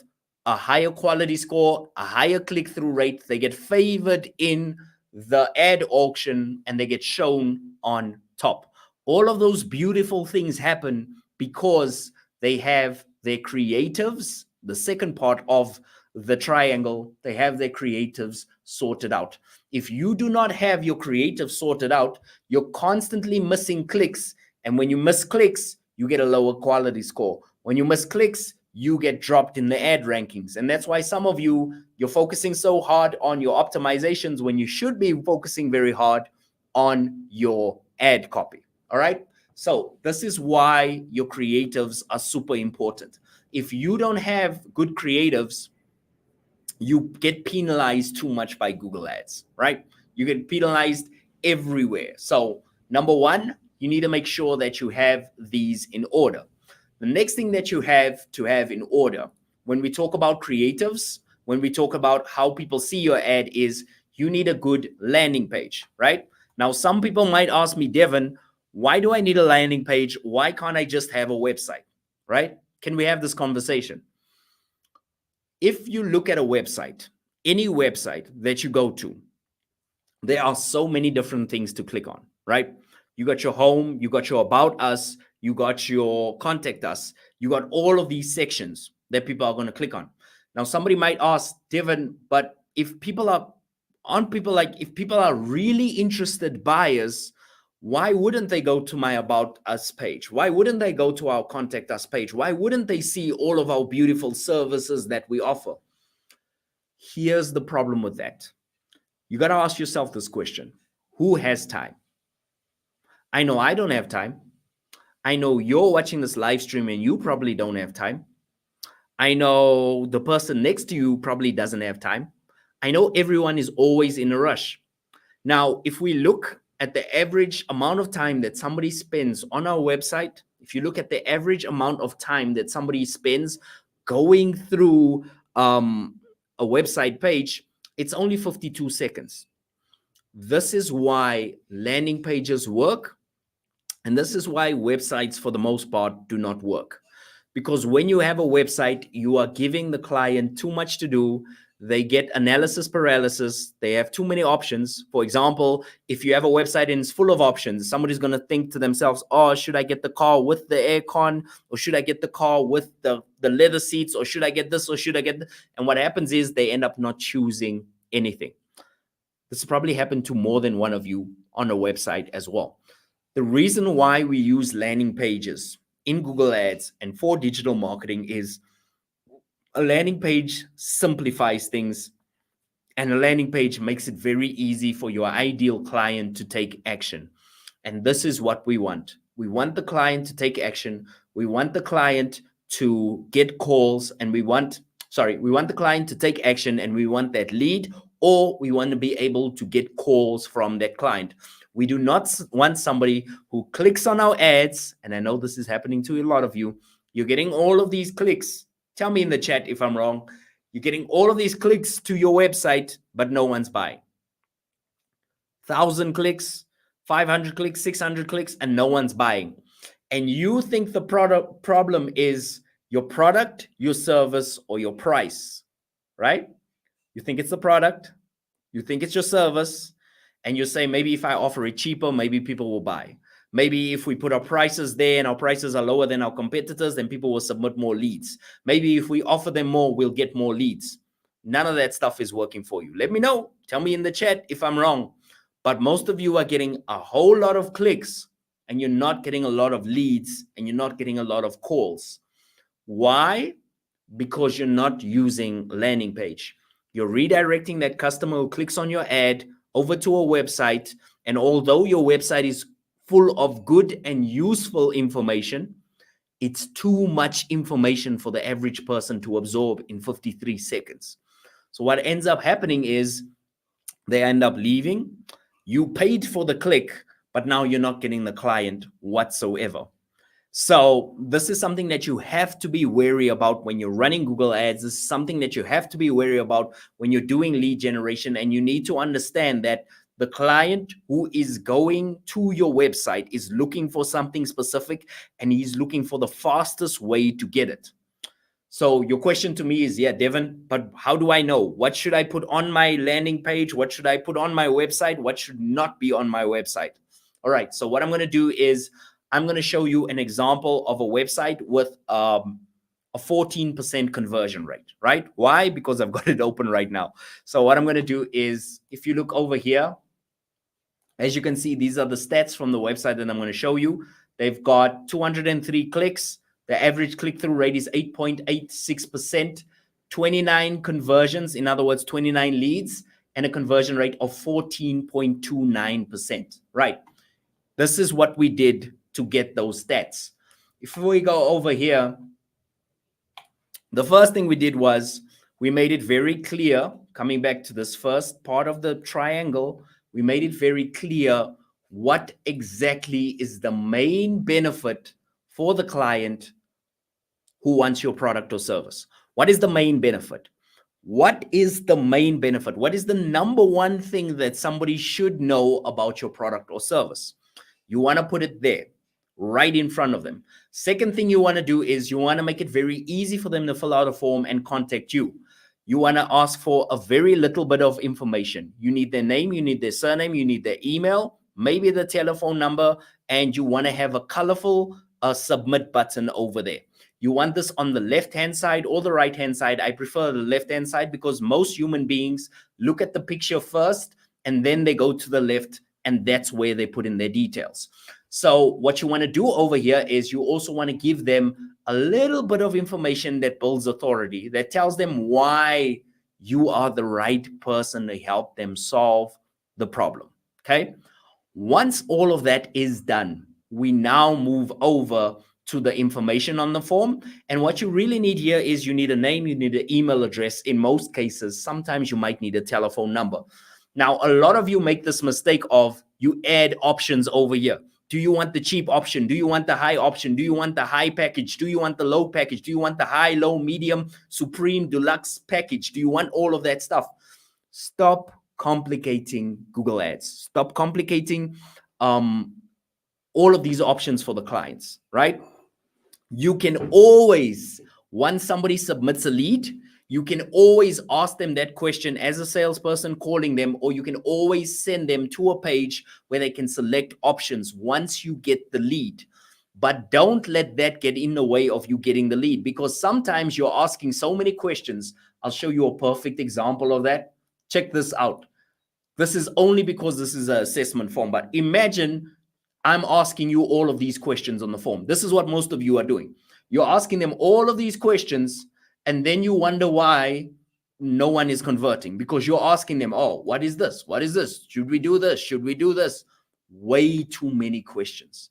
a higher quality score, a higher click-through rate. They get favored in the ad auction and they get shown on top. All of those beautiful things happen because they have their creatives, the second part of the triangle, they have their creatives sorted out. If you do not have your creative sorted out, you're constantly missing clicks. And when you miss clicks, you get a lower quality score. When you miss clicks, you get dropped in the ad rankings. And that's why some of you, you're focusing so hard on your optimizations when you should be focusing very hard on your ad copy. All right. So this is why your creatives are super important. If you don't have good creatives, you get penalized too much by Google Ads, right? You get penalized everywhere. So number one, you need to make sure that you have these in order. The next thing that you have to have in order when we talk about creatives, when we talk about how people see your ad is you need a good landing page, right? Now, some people might ask me, Devin, why do I need a landing page? Why can't I just have a website, right? Can we have this conversation? If you look at a website, any website that you go to, there are so many different things to click on, right? You got your home, you got your about us, you got your contact us, you got all of these sections that people are going to click on. Now, somebody might ask, Devin, but if people are really interested buyers, why wouldn't they go to my about us page? Why wouldn't they go to our contact us page? Why wouldn't they see all of our beautiful services that we offer? Here's the problem with that. You got to ask yourself this question. Who has time? I know I don't have time. I know you're watching this live stream and you probably don't have time. I know the person next to you probably doesn't have time. I know everyone is always in a rush. Now, if we look at the average amount of time that somebody spends on our website, if you look at the average amount of time that somebody spends going through a website page, it's only 52 seconds. This is why landing pages work. And this is why websites, for the most part, do not work. Because when you have a website, you are giving the client too much to do. They get analysis paralysis. They have too many options. For example, if you have a website and it's full of options, somebody's going to think to themselves, oh, should I get the car with the aircon? Or should I get the car with the leather seats? Or should I get this? Or should I get And what happens is they end up not choosing anything. This probably happened to more than one of you on a website as well. The reason why we use landing pages in Google Ads and for digital marketing is a landing page simplifies things, and a landing page makes it very easy for your ideal client to take action. And this is what we want. We want the client to take action. We want the client to get calls, and we want the client to take action, and we want that lead, or we want to be able to get calls from that client. We do not want somebody who clicks on our ads, and I know this is happening to a lot of you. You're getting all of these clicks. Tell me in the chat if I'm wrong. You're getting all of these clicks to your website, but no one's buying. 1,000 clicks, 500 clicks, 600 clicks, and no one's buying. And you think the problem is your product, your service, or your price, right? You think it's the product, you think it's your service, and you say, maybe if I offer it cheaper, maybe people will buy. Maybe if we put our prices there and our prices are lower than our competitors, then people will submit more leads. Maybe if we offer them more, we'll get more leads. None of that stuff is working for you. Let me know. Tell me in the chat if I'm wrong. But most of you are getting a whole lot of clicks and you're not getting a lot of leads and you're not getting a lot of calls. Why? Because you're not using landing page. You're redirecting that customer who clicks on your ad over to a website. And although your website is full of good and useful information, it's too much information for the average person to absorb in 53 seconds. So what ends up happening is they end up leaving. You paid for the click, but now you're not getting the client whatsoever. So this is something that you have to be wary about when you're running Google Ads. This is something that you have to be wary about when you're doing lead generation. And you need to understand that the client who is going to your website is looking for something specific, and he's looking for the fastest way to get it. So your question to me is, yeah, Devin, but how do I know? What should I put on my landing page? What should I put on my website? What should not be on my website? All right. So what I'm going to do is I'm going to show you an example of a website with a 14% conversion rate, right? Why? Because I've got it open right now. So what I'm going to do is, if you look over here, as you can see, these are the stats from the website that I'm going to show you. They've got 203 clicks. The average click-through rate is 8.86%, 29 conversions, in other words, 29 leads, and a conversion rate of 14.29%. Right. This is what we did to get those stats. If we go over here, the first thing we did was we made it very clear, coming back to this first part of the triangle, we made it very clear what exactly is the main benefit for the client who wants your product or service. What is the main benefit? What is the main benefit? What is the number one thing that somebody should know about your product or service? You want to put it there, right in front of them. Second thing you want to do is you want to make it very easy for them to fill out a form and contact you. You want to ask for a very little bit of information. You need their name, you need their surname, you need their email, maybe the telephone number, and you want to have a colorful submit button over there. You want this on the left-hand side or the right-hand side. I prefer the left-hand side because most human beings look at the picture first and then they go to the left, and that's where they put in their details. So what you want to do over here is you also want to give them a little bit of information that builds authority, that tells them why you are the right person to help them solve the problem. Okay. Once all of that is done, we now move over to the information on the form. And what you really need here is you need a name, you need an email address. In most cases, sometimes you might need a telephone number. Now, a lot of you make this mistake of you add options over here. Do you want the cheap option? Do you want the high option? Do you want the high package? Do you want the low package? Do you want the high, low, medium, supreme, deluxe package? Do you want all of that stuff? Stop complicating Google Ads. Stop complicating all of these options for the clients, right? You can always, once somebody submits a lead, you can always ask them that question as a salesperson calling them, or you can always send them to a page where they can select options once you get the lead. But don't let that get in the way of you getting the lead, because sometimes you're asking so many questions. I'll show you a perfect example of that. Check this out. This is only because this is an assessment form, but imagine I'm asking you all of these questions on the form. This is what most of you are doing. You're asking them all of these questions, and then you wonder why no one is converting, because you're asking them, oh, what is this? What is this? Should we do this? Should we do this? Way too many questions.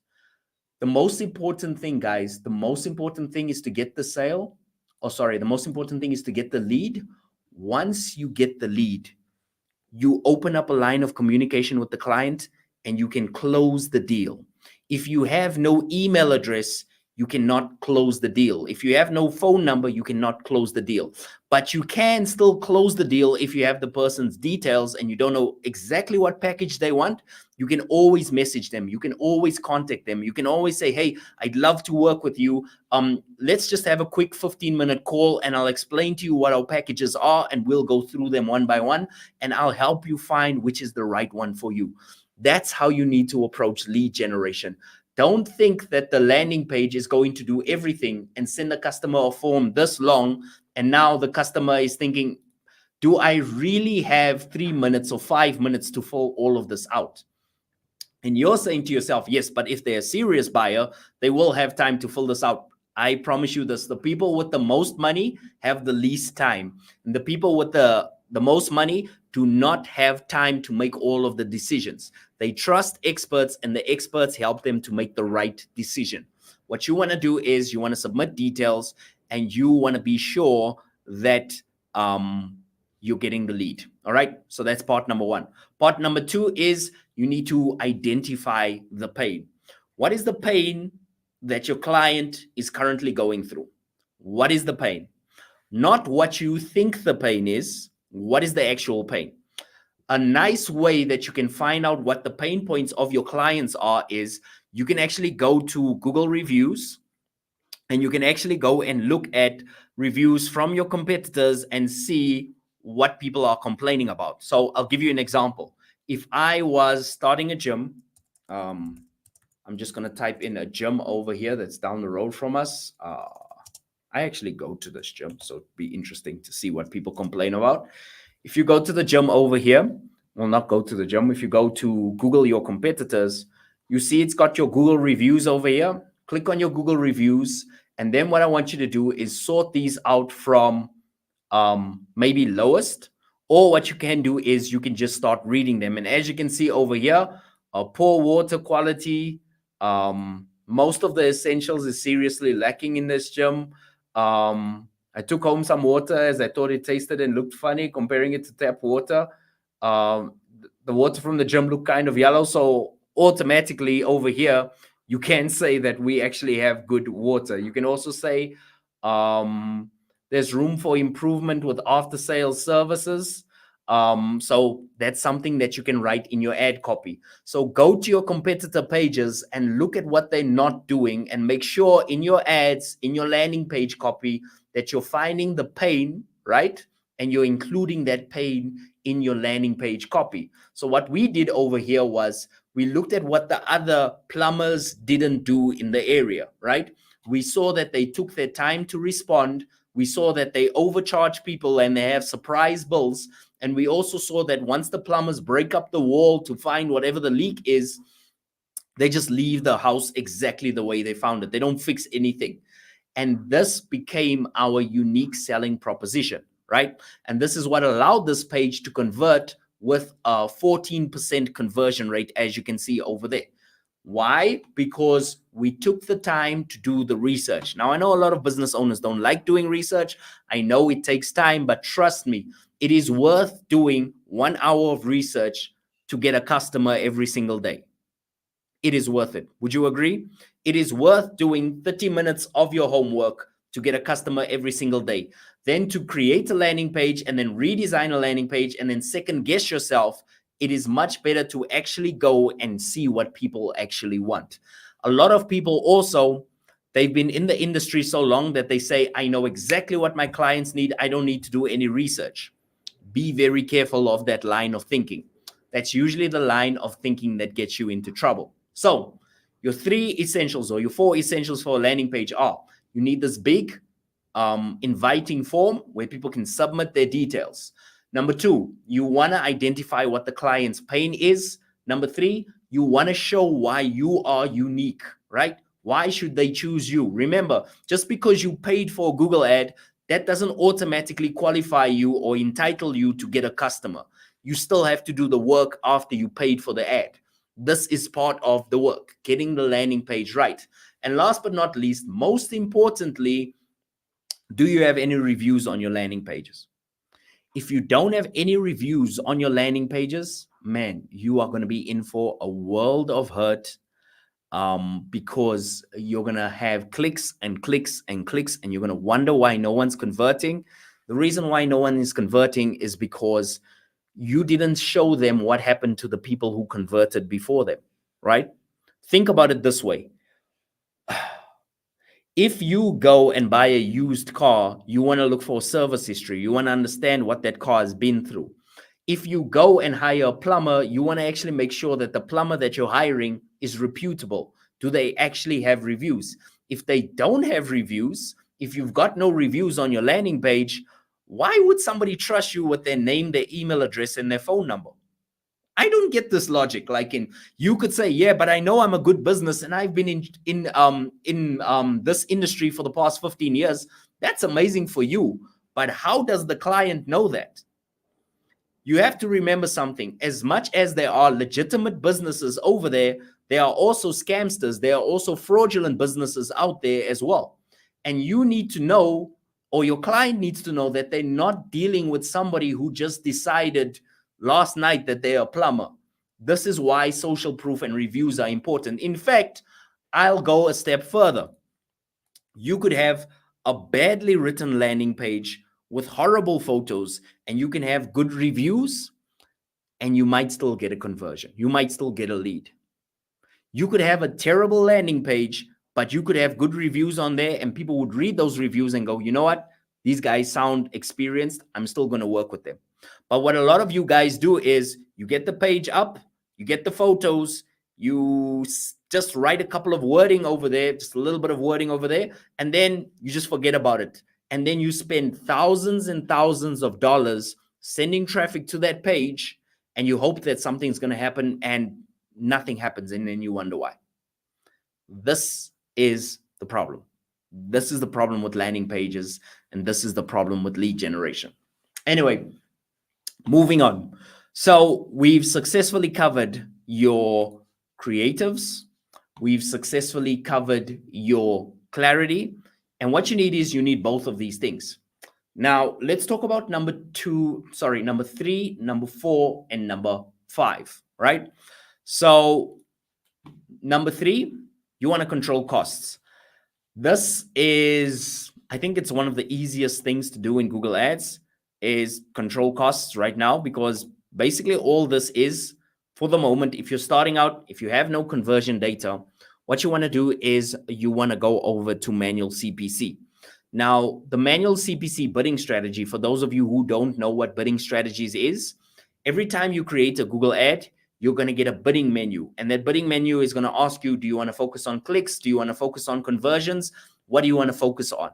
The most important thing, guys, the most important thing is to get the sale. Oh, sorry. The most important thing is to get the lead. Once you get the lead, you open up a line of communication with the client and you can close the deal. If you have no email address, you cannot close the deal. If you have no phone number, you cannot close the deal. But you can still close the deal if you have the person's details and you don't know exactly what package they want. You can always message them. You can always contact them. You can always say, hey, I'd love to work with you. Let's just have a quick 15-minute call and I'll explain to you what our packages are and we'll go through them one by one and I'll help you find which is the right one for you. That's how you need to approach lead generation. Don't think that the landing page is going to do everything and send the customer a form this long. And now the customer is thinking, do I really have 3 minutes or 5 minutes to fill all of this out? And you're saying to yourself, yes, but if they're a serious buyer, they will have time to fill this out. I promise you this, the people with the most money have the least time. And the people with the most money do not have time to make all of the decisions. They trust experts and the experts help them to make the right decision. What you want to do is you want to submit details and you want to be sure that you're getting the lead. All right. So that's part number one. Part number two is you need to identify the pain. What is the pain that your client is currently going through. What is the pain? Not what you think the pain is. What is the actual pain? A nice way that you can find out what the pain points of your clients are is you can actually go to Google reviews, and you can actually go and look at reviews from your competitors and see what people are complaining about. So I'll give you an example. If I was starting a gym, I'm just going to type in a gym over here that's down the road from us. I actually go to this gym, so it'd be interesting to see what people complain about. If you go to the gym over here, well, not go to the gym. If you go to Google your competitors, you see it's got your Google reviews over here. Click on your Google reviews. And then what I want you to do is sort these out from maybe lowest, or what you can do is you can just start reading them. And as you can see over here, poor water quality, most of the essentials is seriously lacking in this gym. I took home some water as I thought it tasted and looked funny comparing it to tap water. The water from the gym looked kind of yellow, so automatically over here you can say that we actually have good water. You can also say there's room for improvement with after sales services. So that's something that you can write in your ad copy. So go to your competitor pages and look at what they're not doing, and make sure in your ads, in your landing page copy, that you're finding the pain, right? And you're including that pain in your landing page copy. So what we did over here was we looked at what the other plumbers didn't do in the area, right? We saw that they took their time to respond. We saw that they overcharge people and they have surprise bills. And we also saw that once the plumbers break up the wall to find whatever the leak is, they just leave the house exactly the way they found it. They don't fix anything. And this became our unique selling proposition, right? And this is what allowed this page to convert with a 14% conversion rate, as you can see over there. Why? Because we took the time to do the research. Now, I know a lot of business owners don't like doing research. I know it takes time, but trust me, it is worth doing 1 hour of research to get a customer every single day. It is worth it. Would you agree? It is worth doing 30 minutes of your homework to get a customer every single day. Then to create a landing page and then redesign a landing page and then second guess yourself, it is much better to actually go and see what people actually want. A lot of people also, they've been in the industry so long that they say, I know exactly what my clients need. I don't need to do any research. Be very careful of that line of thinking. That's usually the line of thinking that gets you into trouble. So your 3 essentials or your 4 essentials for a landing page are, you need this big inviting form where people can submit their details. Number 2, you want to identify what the client's pain is. Number 3, you want to show why you are unique, right? Why should they choose you? Remember, just because you paid for a Google ad, that doesn't automatically qualify you or entitle you to get a customer. You still have to do the work after you paid for the ad. This is part of the work, getting the landing page right. And last but not least, most importantly, do you have any reviews on your landing pages? If you don't have any reviews on your landing pages, man, you are going to be in for a world of hurt, because you're going to have clicks and clicks and clicks, and you're going to wonder why no one's converting. The reason why no one is converting is because you didn't show them what happened to the people who converted before them, right? Think about it this way. If you go and buy a used car, you want to look for service history. You want to understand what that car has been through. If you go and hire a plumber, you want to actually make sure that the plumber that you're hiring is reputable. Do they actually have reviews? If they don't have reviews, if you've got no reviews on your landing page, why would somebody trust you with their name, their email address, and their phone number? I don't get this logic. Like, you could say, yeah, but I know I'm a good business and I've been in this industry for the past 15 years. That's amazing for you. But how does the client know that? You have to remember something. As much as there are legitimate businesses over there, there are also scamsters. There are also fraudulent businesses out there as well. And you need to know, or your client needs to know, that they're not dealing with somebody who just decided last night that they're a plumber. This is why social proof and reviews are important. In fact, I'll go a step further. You could have a badly written landing page with horrible photos, and you can have good reviews, and you might still get a conversion. You might still get a lead. You could have a terrible landing page, but you could have good reviews on there, and people would read those reviews and go, you know what? These guys sound experienced. I'm still going to work with them. But what a lot of you guys do is you get the page up, you get the photos, you just write a couple of wording over there, just a little bit of wording over there, and then you just forget about it. And then you spend thousands and thousands of dollars sending traffic to that page, and you hope that something's going to happen, and nothing happens, and then you wonder why. This is the problem. This is the problem with landing pages, and this is the problem with lead generation. Anyway, moving on. So we've successfully covered your creatives. We've successfully covered your clarity. And what you need is you need both of these things. Now, let's talk about number 3, number 4, and number 5, right? So number 3, you want to control costs. This is, I think it's one of the easiest things to do in Google Ads is control costs right now, because basically all this is, for the moment, if you're starting out, if you have no conversion data, what you want to do is you want to go over to manual CPC. Now, the manual CPC bidding strategy, for those of you who don't know what bidding strategies is, every time you create a Google ad, you're going to get a bidding menu. And that bidding menu is going to ask you, do you want to focus on clicks? Do you want to focus on conversions? What do you want to focus on?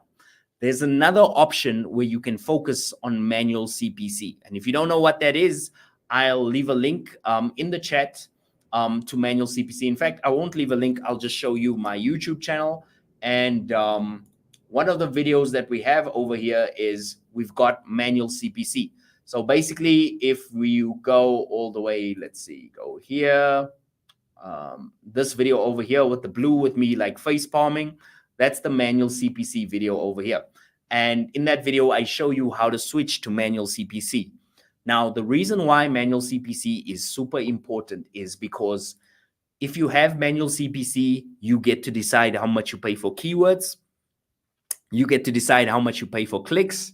There's another option where you can focus on manual CPC. And if you don't know what that is, I'll leave a link in the chat to manual CPC. In fact, I won't leave a link. I'll just show you my YouTube channel. And one of the videos that we have over here is we've got manual CPC. So basically, if we go all the way, let's see, go here, this video over here with the blue with me like face palming, that's the manual CPC video over here. And in that video, I show you how to switch to manual CPC. Now, the reason why manual CPC is super important is because if you have manual CPC, you get to decide how much you pay for keywords. You get to decide how much you pay for clicks.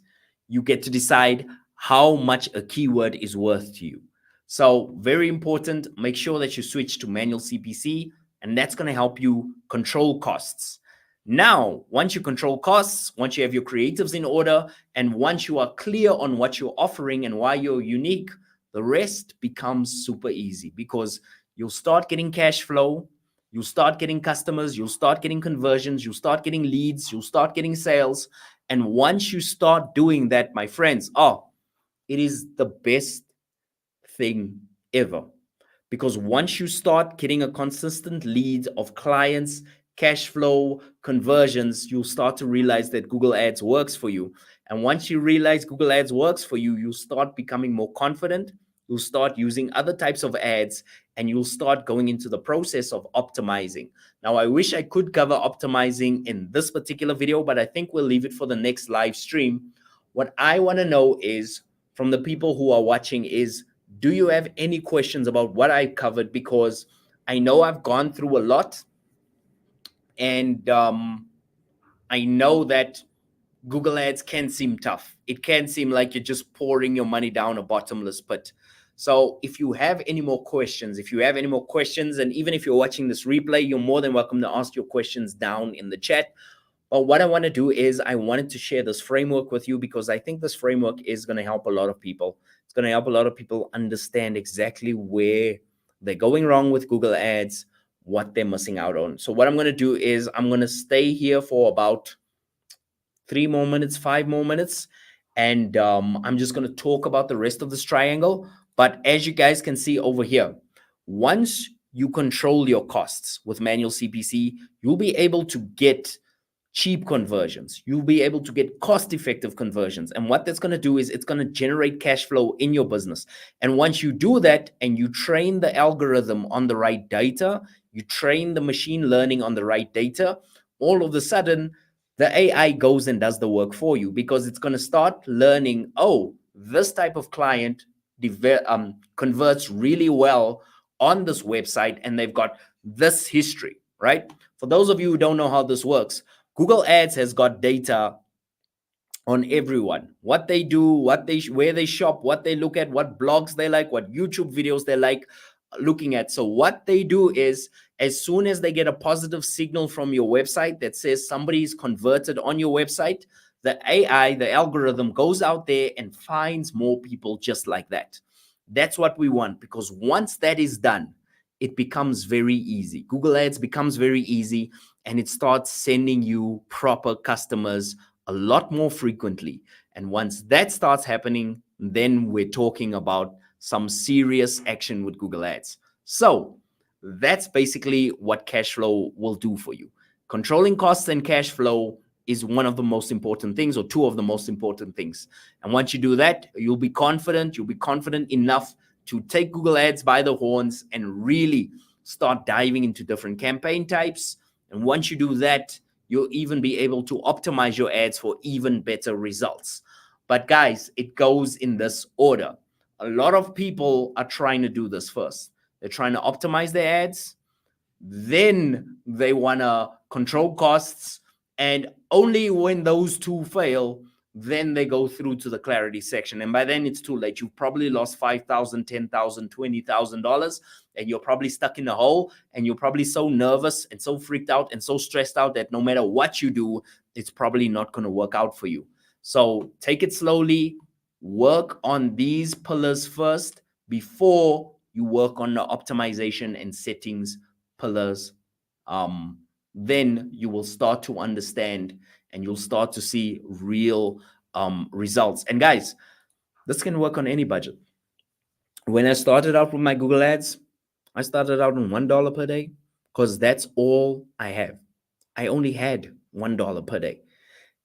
You get to decide how much a keyword is worth to you. So very important, make sure that you switch to manual CPC, and that's going to help you control costs. Now, once you control costs, once you have your creatives in order, and once you are clear on what you're offering and why you're unique, the rest becomes super easy, because you'll start getting cash flow, you'll start getting customers, you'll start getting conversions, you'll start getting leads, you'll start getting sales. And once you start doing that, my friends, it is the best thing ever. Because once you start getting a consistent lead of clients, cash flow, conversions, you'll start to realize that Google Ads works for you. And once you realize Google Ads works for you, you'll start becoming more confident. You'll start using other types of ads, and you'll start going into the process of optimizing. Now, I wish I could cover optimizing in this particular video, but I think we'll leave it for the next live stream. What I want to know is from the people who are watching is, do you have any questions about what I covered? Because I know I've gone through a lot, and I know that Google Ads can seem tough. It can seem like you're just pouring your money down a bottomless pit. So if you have any more questions, and even if you're watching this replay, you're more than welcome to ask your questions down in the chat. But what I want to do is I wanted to share this framework with you, because I think this framework is going to help a lot of people. It's going to help a lot of people understand exactly where they're going wrong with Google Ads, what they're missing out on. So what I'm going to do is I'm going to stay here for about 3 more minutes, 5 more minutes, and I'm just going to talk about the rest of this triangle. But as you guys can see over here, once you control your costs with manual CPC, you'll be able to get cheap conversions. You'll be able to get cost-effective conversions. And what that's going to do is it's going to generate cash flow in your business. And once you do that and you train the algorithm on the right data, you train the machine learning on the right data, all of a sudden, the AI goes and does the work for you, because it's going to start learning, this type of client converts really well on this website, and they've got this history, right? For those of you who don't know how this works, Google Ads has got data on everyone, what they do, where they shop, what they look at, what blogs they like, what YouTube videos they like looking at. So what they do is, as soon as they get a positive signal from your website that says somebody is converted on your website, the AI, the algorithm, goes out there and finds more people just like that. That's what we want, because once that is done, it becomes very easy. Google Ads becomes very easy, and it starts sending you proper customers a lot more frequently. And once that starts happening, then we're talking about some serious action with Google Ads. So that's basically what cash flow will do for you. Controlling costs and cash flow is one of the most important things, or two of the most important things. And once you do that, you'll be confident enough to take Google Ads by the horns and really start diving into different campaign types. And once you do that, you'll even be able to optimize your ads for even better results. But guys, it goes in this order. A lot of people are trying to do this first. They're trying to optimize their ads, then they want to control costs, and only when those two fail, then they go through to the clarity section. And by then it's too late. You've probably lost $5,000, $10,000, $20,000, and you're probably stuck in a hole, and you're probably so nervous and so freaked out and so stressed out that no matter what you do, it's probably not going to work out for you. So take it slowly, work on these pillars first before you work on the optimization and settings pillars. Then you will start to understand, and you'll start to see real results. And guys, this can work on any budget. When I started out with my Google Ads, I started out on $1 per day, because that's all I have. I only had $1 per day.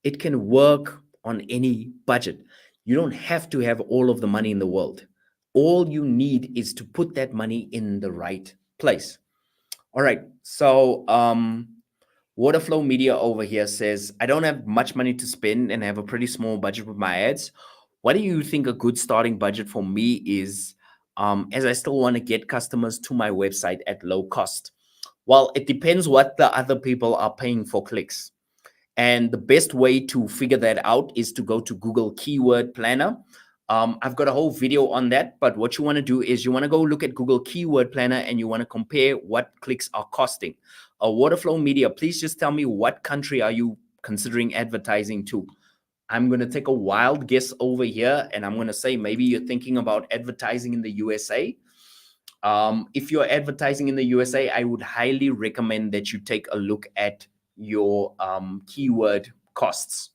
It can work on any budget. You don't have to have all of the money in the world. All you need is to put that money in the right place. All right. So Waterflow Media over here says, I don't have much money to spend and have a pretty small budget with my ads. What do you think a good starting budget for me is, as I still want to get customers to my website at low cost? Well, it depends what the other people are paying for clicks. And the best way to figure that out is to go to Google Keyword Planner. I've got a whole video on that, but what you want to do is you want to go look at Google Keyword Planner, and you want to compare what clicks are costing. Waterflow Media, please just tell me, what country are you considering advertising to? I'm going to take a wild guess over here, and I'm going to say maybe you're thinking about advertising in the USA. If you're advertising in the USA, I would highly recommend that you take a look at your keyword costs.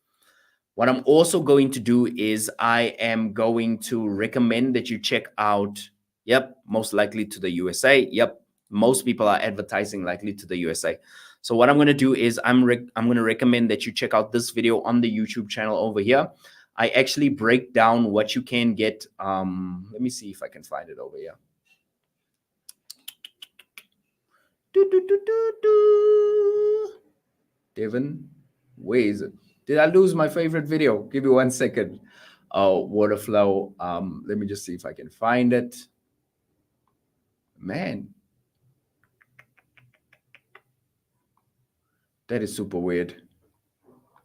What I'm also going to do is I am going to recommend that you check out, most likely to the USA. Most people are advertising likely to the USA. So what I'm going to do is I'm going to recommend that you check out this video on the YouTube channel over here. I actually break down what you can get. Let me see if I can find it over here. Devin, where is it? Did I lose my favorite video? Give me 1 second. Waterflow. Let me just see if I can find it. Man, that is super weird.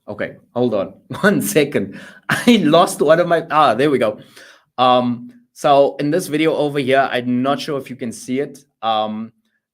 Okay, hold on 1 second. I lost one of my, there we go. So in this video over here, I'm not sure if you can see it.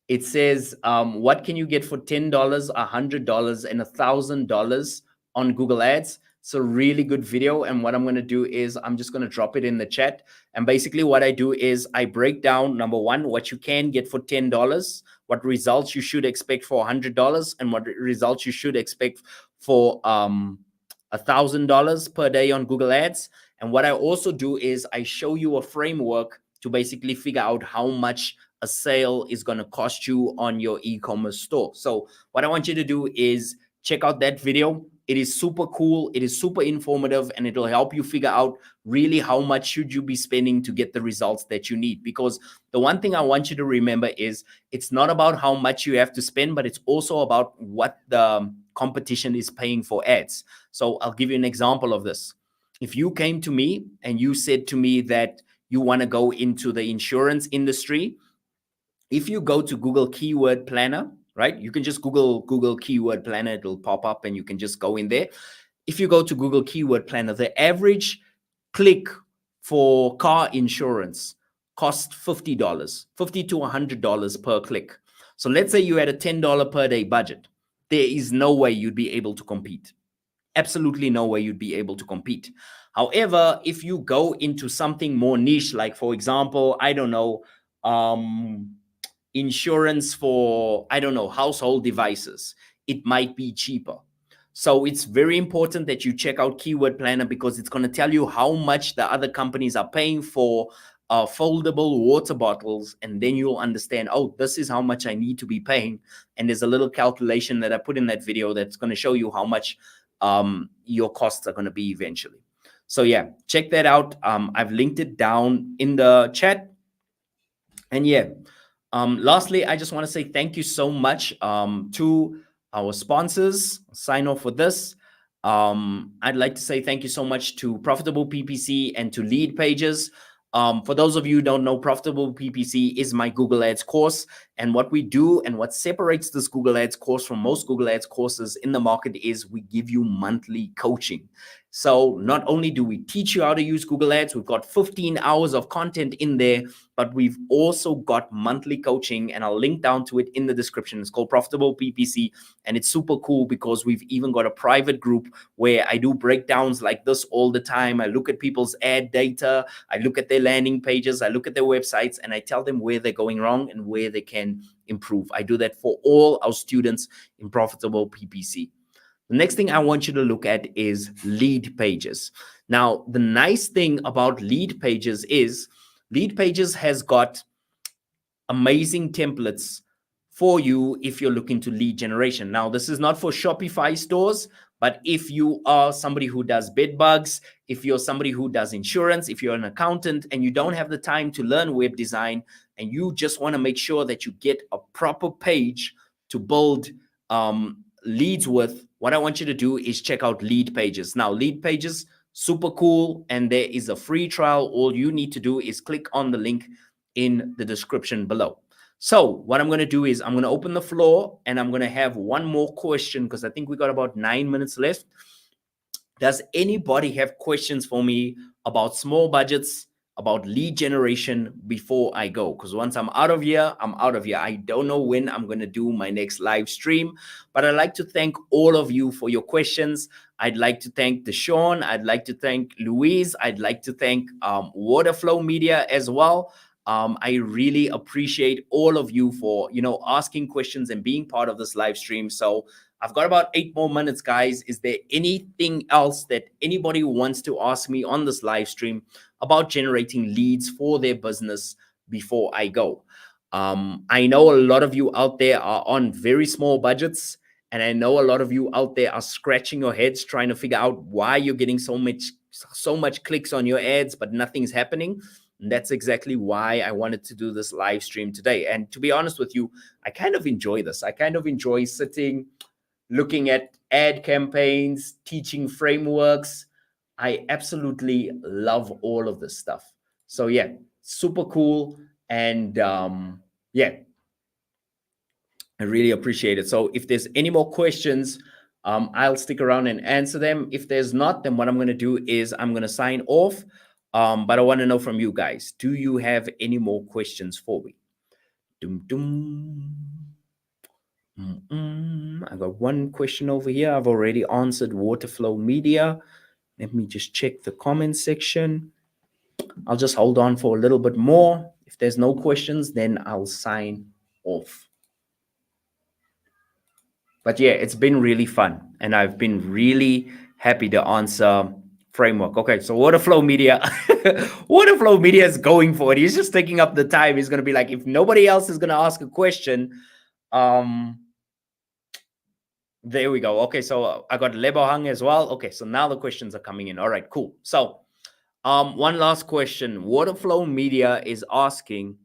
It says, what can you get for $10, $100, and $1,000 on Google Ads? It's a really good video. And what I'm going to do is I'm just going to drop it in the chat. And basically what I do is I break down, number one, what you can get for $10, what results you should expect for $100, and what results you should expect for $1,000 per day on Google Ads. And what I also do is I show you a framework to basically figure out how much a sale is going to cost you on your e-commerce store. So what I want you to do is check out that video. It is super cool. It is super informative, and it'll help you figure out really how much should you be spending to get the results that you need. Because the one thing I want you to remember is it's not about how much you have to spend, but it's also about what the competition is paying for ads. So I'll give you an example of this. If you came to me and you said to me that you want to go into the insurance industry, if you go to Google Keyword Planner right? You can just Google Keyword Planner, it'll pop up and you can just go in there. If you go to Google Keyword Planner, the average click for car insurance costs $50, $50 to $100 per click. So let's say you had a $10 per day budget. There is no way you'd be able to compete. Absolutely no way you'd be able to compete. However, if you go into something more niche, like for example, I don't know, insurance for, I don't know, household devices, it might be cheaper. So it's very important that you check out Keyword Planner, because it's going to tell you how much the other companies are paying for foldable water bottles, and then you'll understand, oh, this is how much I need to be paying. And there's a little calculation that I put in that video that's going to show you how much your costs are going to be eventually. So yeah, check that out. I've linked it down in the chat. And yeah, lastly, I just want to say thank you so much to our sponsors. Sign off with this. I'd like to say thank you so much to Profitable PPC and to Lead Pages. For those of you who don't know, Profitable PPC is my Google Ads course. And what we do and what separates this Google Ads course from most Google Ads courses in the market is we give you monthly coaching. So not only do we teach you how to use Google Ads, we've got 15 hours of content in there, but we've also got monthly coaching, and I'll link down to it in the description. It's called Profitable PPC, and it's super cool because we've even got a private group where I do breakdowns like this all the time. I look at people's ad data, I look at their landing pages, I look at their websites, and I tell them where they're going wrong and where they can improve. I do that for all our students in Profitable PPC. The next thing I want you to look at is Lead Pages. Now, the nice thing about Lead Pages is Lead Pages has got amazing templates for you if you're looking to lead generation. Now, this is not for Shopify stores, but if you are somebody who does bed bugs, if you're somebody who does insurance, if you're an accountant and you don't have the time to learn web design, and you just want to make sure that you get a proper page to build leads with, what I want you to do is check out Lead Pages. Now, Lead Pages, super cool, and there is a free trial. All you need to do is click on the link in the description below. So what I'm going to do is I'm going to open the floor, and I'm going to have one more question because I think we got about 9 minutes left. Does anybody have questions for me about small budgets, about lead generation before I go? Because once I'm out of here, I'm out of here. I don't know when I'm going to do my next live stream, but I'd like to thank all of you for your questions. I'd like to thank Deshaun. I'd like to thank Louise. I'd like to thank Waterflow Media as well. I really appreciate all of you for, asking questions and being part of this live stream. So I've got about 8 more minutes, guys. Is there anything else that anybody wants to ask me on this live stream about generating leads for their business before I go? I know a lot of you out there are on very small budgets, and I know a lot of you out there are scratching your heads trying to figure out why you're getting so much clicks on your ads, but nothing's happening. And that's exactly why I wanted to do this live stream today. And to be honest with you, I kind of enjoy this. I kind of enjoy sitting, looking at ad campaigns, teaching frameworks. I absolutely love all of this stuff. So yeah, super cool. And yeah, I really appreciate it. So if there's any more questions, I'll stick around and answer them. If there's not, then what I'm going to do is I'm going to sign off. But I want to know from you guys, do you have any more questions for me? I got one question over here. I've already answered Waterflow Media. Let me just check the comment section. I'll just hold on for a little bit more. If there's no questions, then I'll sign off. But yeah, it's been really fun, and I've been really happy to answer framework. Okay, so Waterflow Media, Waterflow Media is going for it. He's just taking up the time. He's going to be like, if nobody else is going to ask a question, there we go. Okay, so I got Lebohang as well. Okay, so now the questions are coming in. All right, cool. So one last question. Waterflow Media is asking,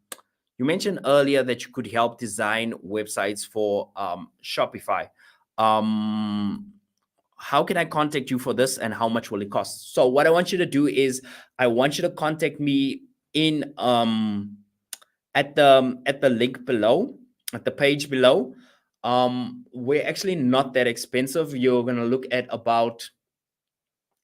you mentioned earlier that you could help design websites for Shopify. How can I contact you for this, and how much will it cost? So what I want you to do is I want you to contact me in at the link below, at the page below. We're actually not that expensive. You're going to look at about,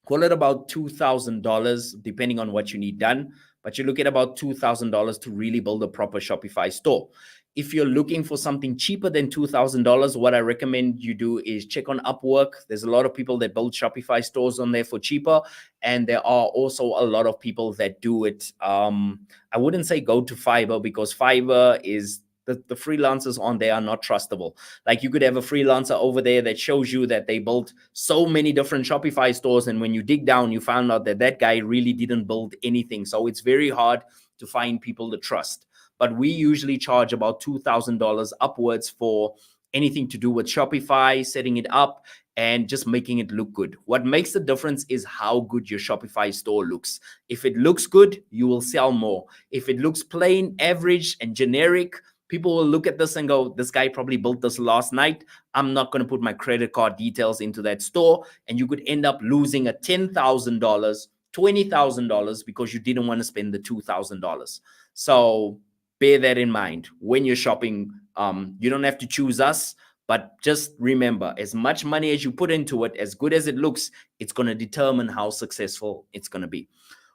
call it about $2,000, depending on what you need done. But you look at about $2,000 to really build a proper Shopify store. If you're looking for something cheaper than $2,000, what I recommend you do is check on Upwork. There's a lot of people that build Shopify stores on there for cheaper. And there are also a lot of people that do it. I wouldn't say go to Fiverr, because Fiverr is, the freelancers on there are not trustable. Like, you could have a freelancer over there that shows you that they built so many different Shopify stores, and when you dig down, you found out that that guy really didn't build anything. So it's very hard to find people to trust. But we usually charge about $2,000 upwards for anything to do with Shopify, setting it up, and just making it look good. What makes the difference is how good your Shopify store looks. If it looks good, you will sell more. If it looks plain, average, and generic, people will look at this and go, this guy probably built this last night. I'm not going to put my credit card details into that store. And you could end up losing a $10,000, $20,000 because you didn't want to spend the $2,000. So bear that in mind when you're shopping. You don't have to choose us, but just remember, as much money as you put into it, as good as it looks, it's going to determine how successful it's going to be.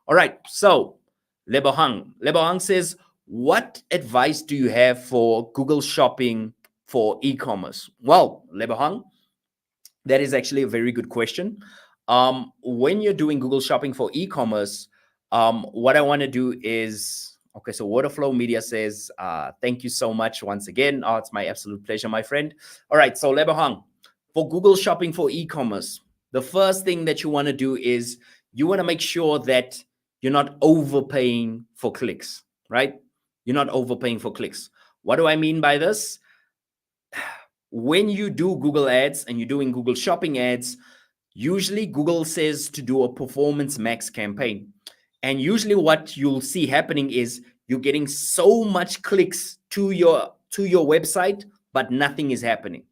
All right. So Lebohang says, what advice do you have for Google Shopping for e-commerce? Well, Lebohang, that is actually a very good question. When you're doing Google Shopping for e-commerce, what I want to do is, okay, so Waterflow Media says, thank you so much once again. Oh, it's my absolute pleasure, my friend. All right, so Lebohang, for Google Shopping for e-commerce, the first thing that you want to do is you want to make sure that you're not overpaying for clicks, right? You're not overpaying for clicks. What do I mean by this? When you do Google ads and you're doing Google Shopping ads, usually Google says to do a performance max campaign. And usually what you'll see happening is you're getting so much clicks to your website, but nothing is happening.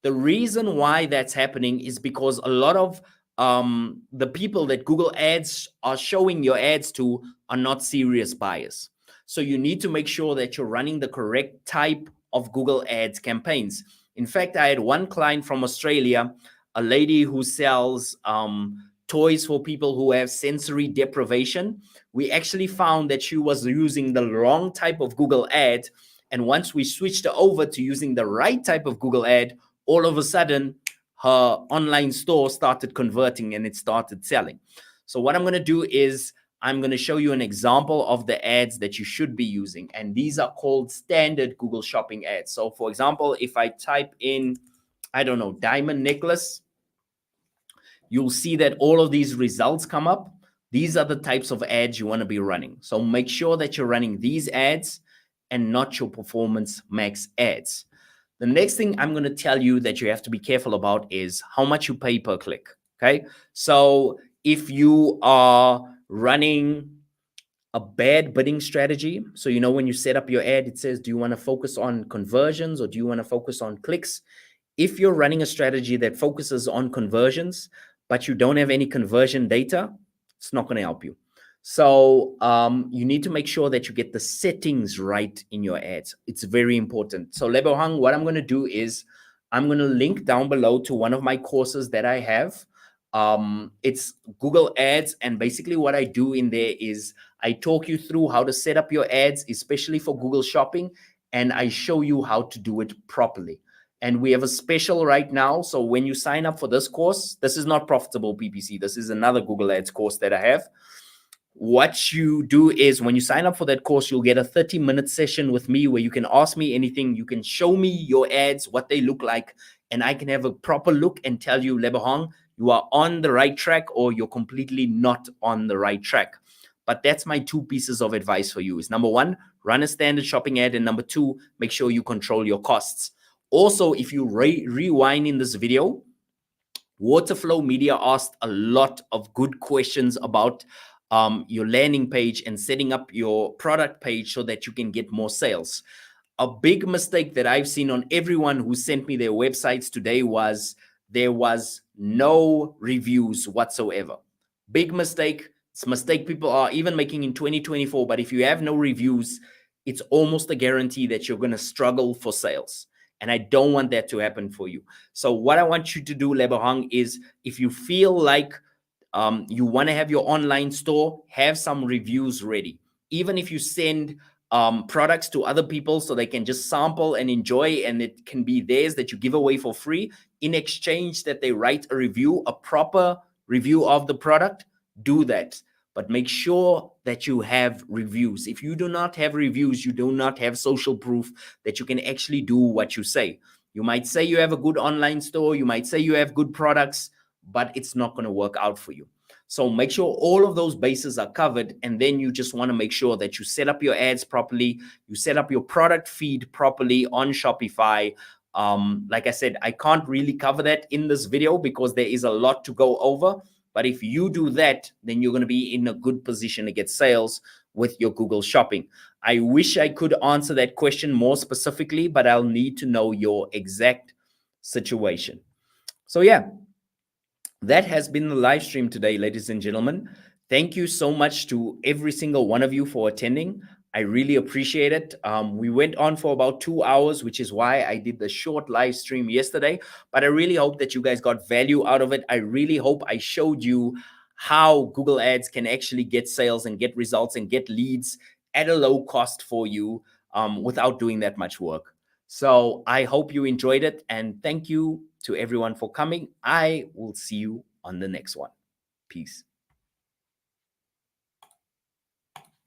The reason why that's happening is because a lot of the people that Google ads are showing your ads to are not serious buyers. So you need to make sure that you're running the correct type of Google ads campaigns. In fact, I had one client from Australia, a lady who sells toys for people who have sensory deprivation. We actually found that she was using the wrong type of Google ad. And once we switched her over to using the right type of Google ad, all of a sudden, her online store started converting and it started selling. So what I'm going to do is I'm going to show you an example of the ads that you should be using. And these are called standard Google Shopping ads. So for example, if I type in, I don't know, diamond necklace, you'll see that all of these results come up. These are the types of ads you want to be running. So make sure that you're running these ads and not your performance max ads. The next thing I'm going to tell you that you have to be careful about is how much you pay per click. Okay. So if you are running a bad bidding strategy, so you know when you set up your ad, it says, do you want to focus on conversions or do you want to focus on clicks? If you're running a strategy that focuses on conversions, but you don't have any conversion data, it's not going to help you. So you need to make sure that you get the settings right in your ads. It's very important. So Lebohang, what I'm going to do is I'm going to link down below to one of my courses that I have. It's Google Ads. And basically what I do in there is I talk you through how to set up your ads, especially for Google Shopping. And I show you how to do it properly. And we have a special right now. So when you sign up for this course, this is not Profitable PPC. This is another Google Ads course that I have. What you do is when you sign up for that course, you'll get a 30-minute session with me where you can ask me anything. You can show me your ads, what they look like, and I can have a proper look and tell you, Lebohang, you are on the right track or you're completely not on the right track. But that's my two pieces of advice for you is number one, run a standard shopping ad. And number two, make sure you control your costs. Also, if you rewind in this video, Waterflow Media asked a lot of good questions about your landing page and setting up your product page so that you can get more sales. A big mistake that I've seen on everyone who sent me their websites today was there was no reviews whatsoever. Big mistake. It's a mistake people are even making in 2024. But if you have no reviews, it's almost a guarantee that you're going to struggle for sales. And I don't want that to happen for you. So what I want you to do, Lebahang, is if you feel like you want to have your online store, have some reviews ready. Even if you send products to other people so they can just sample and enjoy, and it can be theirs that you give away for free, in exchange that they write a review, a proper review of the product, do that. But make sure that you have reviews. If you do not have reviews, you do not have social proof that you can actually do what you say. You might say you have a good online store, you might say you have good products, but it's not going to work out for you. So make sure all of those bases are covered. And then you just want to make sure that you set up your ads properly, you set up your product feed properly on Shopify. Like I said, I can't really cover that in this video because there is a lot to go over. But if you do that, then you're going to be in a good position to get sales with your Google Shopping. I wish I could answer that question more specifically, but I'll need to know your exact situation. So yeah, that has been the live stream today, ladies and gentlemen. Thank you so much to every single one of you for attending. I really appreciate it. We went on for about 2 hours, which is why I did the short live stream yesterday. But I really hope that you guys got value out of it. I really hope I showed you how Google Ads can actually get sales and get results and get leads at a low cost for you without doing that much work. So I hope you enjoyed it, and thank you to everyone for coming. I will see you on the next one. Peace.